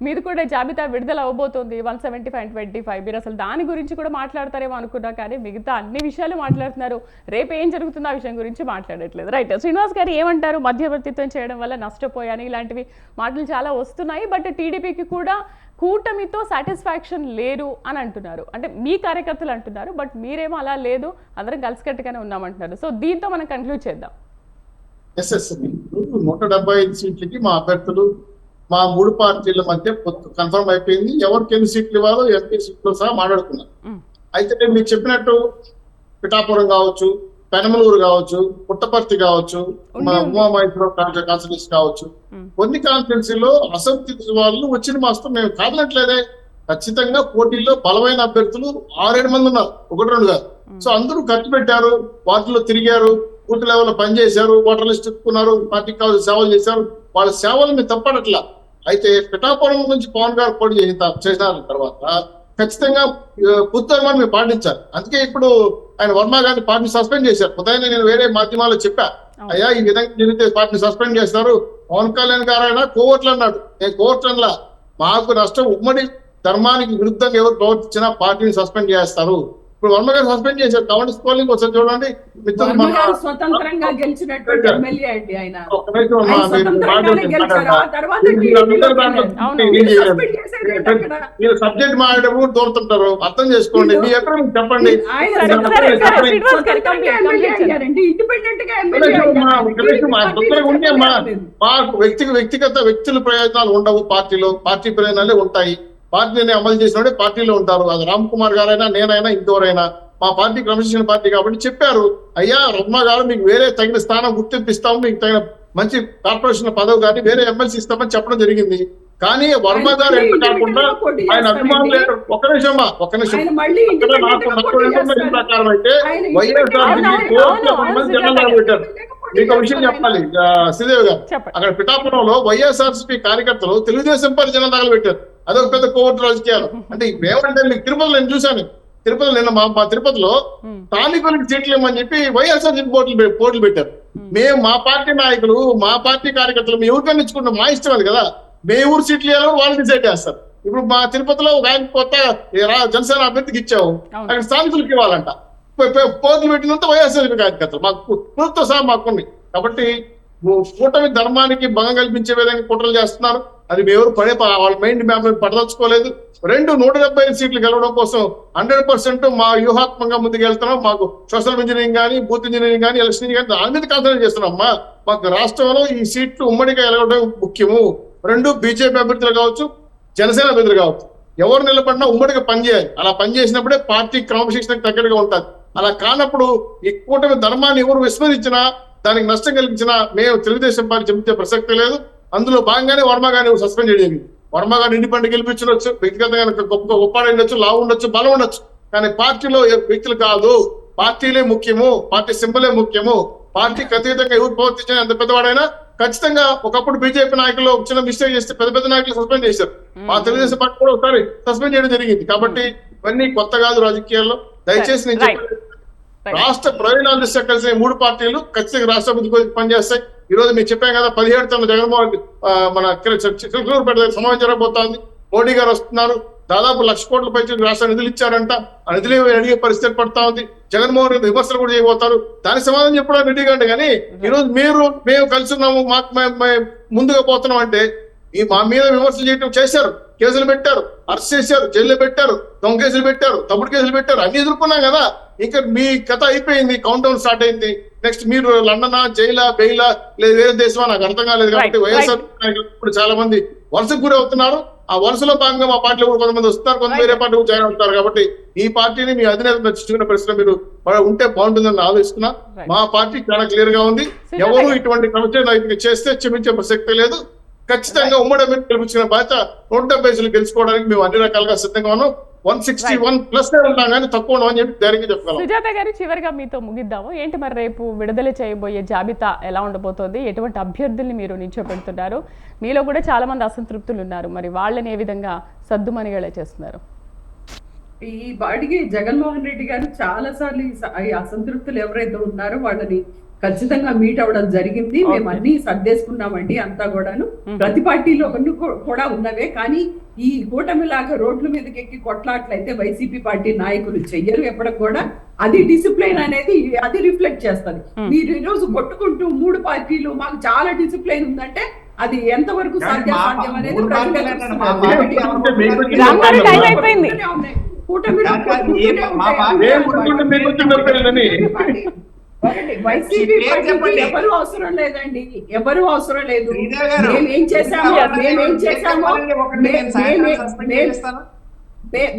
మీది కూడా జాబితా విడుదల అవబోతోంది 175/25. మీరు అసలు దాని గురించి కూడా మాట్లాడతారేమో అనుకున్నా, కానీ మిగతా అన్ని విషయాలు మాట్లాడుతున్నారు. రేపు ఏం జరుగుతుందో ఆ విషయం గురించి మాట్లాడట్లేదు. రైట్, శ్రీనివాస్ గారు ఏమంటారు? మధ్యవర్తిత్వం చేయడం వల్ల నష్టపోయాను ఇలాంటివి మాటలు చాలా వస్తున్నాయి. బట్ టీడీపీకి కూడా కూటమితో సాటిస్ఫాక్షన్ లేరు అని అంటున్నారు. అంటే మీ కార్యకర్తలు అంటున్నారు, బట్ మీరేమో అలా లేదు, అందరం కలిసికట్టుగానే ఉన్నామంటున్నారు. సో దీంతో మనం కన్క్లూడ్ చేద్దాం. 175 సీట్లకి మా అభ్యర్థులు మా 3 పార్టీల మధ్య కన్ఫర్మ్ అయిపోయింది. ఎవరికి ఎన్ని సీట్లు ఇవ్వాలో ఎంపీ సీట్లు సహా మాట్లాడుకున్నాం. అయితే నేను మీకు చెప్పినట్టు పిఠాపురం కావచ్చు, పెనమలూరు కావచ్చు, పుట్టపర్తి కావచ్చు, మా ఉమామహేశ్వర కాన్స్టిట్యూన్సీ కావచ్చు, కొన్ని కాన్స్టిట్యూన్సీలో అసంతృప్తి వాళ్ళు వచ్చిన మాస్టర్ మేము కాదనట్లేదే. ఖచ్చితంగా పోటీల్లో బలమైన అభ్యర్థులు 6-7 మంది ఉన్నారు, 1-2 కాదు. సో అందరూ ఖర్చు పెట్టారు, వాటిలో తిరిగారు, బూత్ లెవెల్లో పనిచేశారు, ఓటర్ లిస్ట్ ఎత్తుకున్నారు, పార్టీకి కావాల్సిన సేవలు చేశారు. వాళ్ళ సేవలు మేము తప్పడట్లా. అయితే పిఠాపురం నుంచి పవన్ గారు పోటీ చేసిన తర్వాత ఖచ్చితంగా పుత్తర్మాన్ని మేము పాటించాలి. అందుకే ఇప్పుడు ఆయన వర్మ గారిని పార్టీని సస్పెండ్ చేశారు. ఉదయం నేను వేరే మాధ్యమాల్లో చెప్పా, అయ్యా ఈ విధంగా జరిగితే పార్టీని సస్పెండ్ చేస్తారు. పవన్ కళ్యాణ్ గారు ఆయన కోవట్లు అన్నాడు, నేను కోవట్లలా. మాకు నష్టం ఉమ్మడి ధర్మానికి విరుద్ధంగా ఎవరు ప్రవర్తించినా పార్టీని సస్పెండ్ చేస్తారు. ఇప్పుడు వర్మ గారు సస్పెండ్ చేశారు. కౌంటర్ స్కోలింగ్ ఒకసారి చూడండి. స్వతంత్రంగా గెలిచినటువంటి ఎమ్మెల్యే అండి ఆయన. మీరు సబ్జెక్ట్ మాట్లాడేటప్పుడు దూరుతుంటారు, అర్థం చేసుకోండి. మీ ఎక్కడ చెప్పండి. మాకు వ్యక్తుల ప్రయోజనాలు ఉండవు పార్టీలో, పార్టీ ప్రయోజనాలే ఉంటాయి. పార్టీని అమలు చేసినప్పుడే పార్టీలో ఉంటారు. అది రామ్ కుమార్ గారైనా నేనైనా ఇంకెవరైనా. మా పార్టీ క్రమశిక్షణ పార్టీ కాబట్టి చెప్పారు, అయ్యా రమ్మ గారు మీకు వేరే తగిన స్థానం గుర్తింపిస్తాము, మీకు తగిన మంచి కార్పొరేషన్ పదవి కానీ వేరే ఎమ్మెల్సీ ఇస్తామని చెప్పడం జరిగింది. కానీ వర్మ గారు ఎంత కాకుండా ఆయన అభిమానులు ఒక్క నిమిషం ప్రకారం అయితే వైఎస్ఆర్ జనాలు పెట్టారు. మీకు విషయం చెప్పాలి శ్రీదేవి గారు, అక్కడ పిఠాపురంలో వైఎస్ఆర్సీపీ కార్యకర్తలు తెలుగుదేశం పార్టీ జనాలు తగలబెట్టారు. అదొక పెద్ద కోర్టు రాజకీయాలు. అంటే ఏమంటే మీకు తిరుపతిలో నేను చూశాను, తిరుపతిలో నిన్న మా తిరుపతిలో స్థానికులకి సీట్లు ఇవ్వమని చెప్పి వైఎస్ఆర్సీపీ పోటీలు పెట్టారు. మేము మా పార్టీ నాయకులు, మా పార్టీ కార్యకర్తలు మేము ఎవరికైనా ఇచ్చుకుంటాం, మా ఇష్టం అది కదా. మే ఊరు సీట్లు ఇవ్వాలో వాళ్ళు డిసైడ్ చేస్తారు. ఇప్పుడు మా తిరుపతిలో ఒక ఆయన కొత్త జనసేన అభ్యర్థికి ఇచ్చావు, అక్కడ స్థానికులకు ఇవ్వాలంట. పోటీలు పెట్టినంత వైఎస్ఆర్సీపీ కార్యకర్తలు మాకు ప్రభుత్వ సహా మాకుంది. కాబట్టి కూటమి ధర్మానికి భంగం కల్పించే విధంగా కుట్రలు చేస్తున్నారు. అది ఎవరు వాళ్ళ మైండ్ మ్యాప్ పడదలుచుకోలేదు. 175 సీట్లు గెలవడం కోసం 100% మా వ్యూహాత్మకంగా ముందుకు వెళ్తున్నాం. మాకు సోషల్ ఇంజనీరింగ్ కానీ, బూత్ ఇంజనీరింగ్ కానీ, ఎలక్షన్ కానీ దాని మీద కాన్సన్ట్రేట్ చేస్తున్నామ్మా. మాకు రాష్ట్రంలో ఈ సీట్లు ఉమ్మడిగా గెలవడం ముఖ్యము. 2 బీజేపీ అభ్యర్థులు కావచ్చు, జనసేన అభ్యర్థులు కావచ్చు, ఎవరు నిలబడినా ఉమ్మడిగా పనిచేయాలి. అలా పనిచేసినప్పుడే పార్టీ క్రమశిక్షణకు దగ్గరగా ఉంటుంది. అలా కానప్పుడు ఈ కూటమి ధర్మాన్ని ఎవరు విస్మరించినా, దానికి నష్టం కలిగించినా మేము తెలుగుదేశం పార్టీ చెబితే ప్రసక్తి లేదు. అందులో భాగంగానే వర్మ గారిని సస్పెండ్ చేయడం. వర్మ గారిని ఇండిపెండెంట్ గెలిపించవచ్చు, వ్యక్తిగతంగా గొప్ప ఉండొచ్చు, లావు ఉండొచ్చు, బలం ఉండొచ్చు. కానీ పార్టీలో వ్యక్తులు కాదు, పార్టీలే ముఖ్యము, పార్టీ సింబలే ముఖ్యము. పార్టీకి అతీతంగా ఎవరు ప్రవర్తించినా ఎంత పెద్దవాడైనా ఖచ్చితంగా ఒకప్పుడు బీజేపీ నాయకులు చిన్న మిస్టేక్ చేస్తే పెద్ద నాయకులు సస్పెండ్ చేశారు. మా తెలుగుదేశం పార్టీ కూడా ఒకసారి సస్పెండ్ చేయడం జరిగింది. కాబట్టి ఇవన్నీ కొత్త కాదు రాజకీయాల్లో. దయచేసి నేను Right. చెప్పేది రాష్ట్ర ప్రయోజనాల దృష్ట్యా కలిసిన ఈ మూడు పార్టీలు ఖచ్చితంగా రాష్ట్ర అభివృద్ధి కోసం పనిచేస్తాయి. ఈ రోజు మీకు చెప్పాం కదా 17 తన జగన్మోహన్ మన చిలకలూరుపేట దగ్గర సమావేశం జరగబోతోంది. మోడీ గారు వస్తున్నారు. దాదాపు 1,00,000 కోట్ల పైకి రాష్ట్ర నిధులు ఇచ్చారంట. ఆ నిధులు అడిగే పరిస్థితి పడతా ఉంది. జగన్మోహన్ రెడ్డి విమర్శలు కూడా చేయబోతారు. దానికి సమాధానం చెప్పడం రెడ్డి గారు కానీ ఈ రోజు మేము కలిసి ఉన్నాము, మాకు ముందుగా పోతున్నాం అంటే మా మీద విమర్శలు చేయడం చేశారు, కేసులు పెట్టారు, అరెస్ట్ చేశారు, జైల్లో పెట్టారు, దొంగ కేసులు పెట్టారు, తప్పుడు కేసులు పెట్టారు, అన్ని ఎదుర్కొన్నాం కదా. ఇంకా మీ కథ అయిపోయింది, కౌంట్ డౌన్ స్టార్ట్ అయింది. నెక్స్ట్ మీరు లండనా, జైలా, బెయిలా లేదా వేరే దేశమా నాకు అర్థం కాలేదు. కాబట్టి వైఎస్ఆర్ ఇప్పుడు చాలా మంది వలసకు గురి అవుతున్నారు. ఆ వలసలో భాగంగా మా పార్టీలో కూడా కొంతమంది వస్తున్నారు, కొంత వేరే పార్టీ కూడా జాయిన్ అవుతారు. కాబట్టి ఈ పార్టీని మీ అధినేత నచ్చుకునే పరిస్థితి మీరు ఉంటే బాగుంటుందని ఆలోచిస్తున్నా. మా పార్టీ చాలా క్లియర్ గా ఉంది. ఎవరు ఇటువంటి కమిటీ చేస్తే క్షమించే ప్రసక్తే లేదు. ఖచ్చితంగా ఉమ్మడి అభ్యర్థి గెలిపించిన బాధ్యత 170 గెలుచుకోవడానికి మేము అన్ని రకాలుగా సిద్ధంగా ఉన్నాం. 161+ ఉంటాం కానీ తక్కువ ఉండమని చెప్పి ధైర్యంగా చెప్పగలం. సుజాత గారు, చివరిగా మీతో ముగిద్దాము. ఏంటి మరి రేపు విడుదల చేయబోయే జాబితా ఎలా ఉండబోతోంది? ఎటువంటి అభ్యర్థుల్ని మీరు నిల్చోబెడుతున్నారు? మీలో కూడా చాలా మంది అసంతృప్తులు ఉన్నారు. మరి వాళ్ళని ఏ విధంగా సద్దుమణిగేలా చేస్తున్నారు? ఈ బాడికి జగన్మోహన్ రెడ్డి గారు చాలా సార్లు ఈ అసంతృప్తులు ఎవరైతే ఉన్నారో వాళ్ళని ఖచ్చితంగా మీట్ అవ్వడం జరిగింది. మేము అన్ని సర్దేసుకున్నామండి అంతా కూడాను. ప్రతి పార్టీలో కూడా ఉన్నవే. కానీ ఈ కూటమి లాగా రోడ్ల మీదకి ఎక్కి కొట్లాట్లయితే వైసీపీ పార్టీ నాయకులు చెయ్యరు ఎప్పటికి కూడా. అది డిసిప్లైన్ అనేది అది రిఫ్లెక్ట్ చేస్తుంది. మీరు ఈ రోజు కొట్టుకుంటూ 3 పార్టీలు మాకు చాలా డిసిప్లైన్ ఉందంటే అది ఎంతవరకు సాధ్యం అనేది వైసీపీ పార్టీకి ఎవరు అవసరం లేదండి, ఎవరు అవసరం లేదు.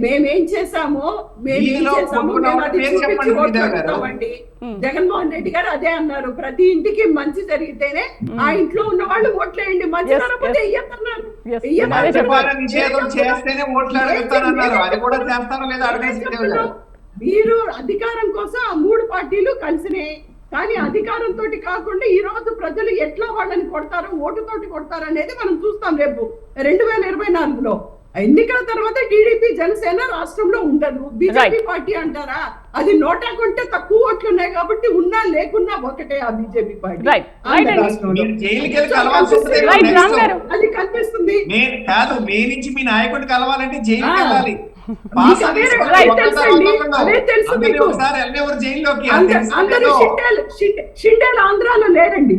మేమేం చేసామో మేము అది చూపించి ఓట్లాడుతామండి. జగన్మోహన్ రెడ్డి గారు అదే అన్నారు, ప్రతి ఇంటికి మంచి జరిగితేనే ఆ ఇంట్లో ఉన్న వాళ్ళు ఓట్లేయండి, మంచి జరగకపోతే ఇయ్యన్నారు. మీరు అధికారం కోసం ఆ 3 పార్టీలు కలిసినాయి. కానీ అధికారంతో కాకుండా ఈ రోజు ప్రజలు ఎట్లా వాళ్ళని కొడతారు, ఓటుతోటి కొడతారు అనేది మనం చూస్తాం రేపు 2024లో. ఎన్నికల తర్వాత టీడీపీ జనసేన రాష్ట్రంలో ఉండదు. బీజేపీ పార్టీ అంటారా, అది నోటా కొంటే తక్కువ ఓట్లు ఉన్నాయి కాబట్టి ఉన్నా లేకున్నా ఒకటే ఆ బీజేపీ పార్టీ. అది కనిపిస్తుంది కాదు. మే నుంచి మీ నాయకుడిని కలవాలంటే జైలుకి వెళ్ళాలి. షిండేల్ ఆంధ్రాలో లేరండి.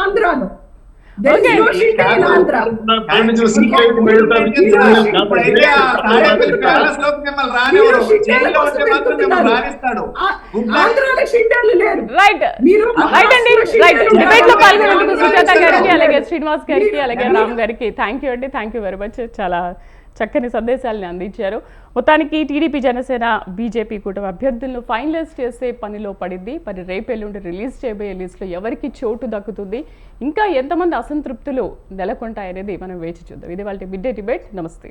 ఆంధ్రాలో సుజాత గారికి, అలాగే శ్రీనివాస్ గారికి, అలాగే రామ్ గారికి థ్యాంక్ యూ అండి. Thank you very much. చాలా చక్కని సందేశాలను అందించారు. మొత్తానికి టీడీపీ, జనసేన, బీజేపీ కూటమి అభ్యర్థులను ఫైనలైజ్ చేసే పనిలో పడింది. మరి రేపు ఎల్లుండి రిలీజ్ చేయబోయే లిస్టులో ఎవరికి చోటు దక్కుతుంది, ఇంకా ఎంతమంది అసంతృప్తులు నెలకొంటాయనేది మనం వేచి చూద్దాం. ఇది వాళ్ళ మిడ్ డే డిబేట్. నమస్తే.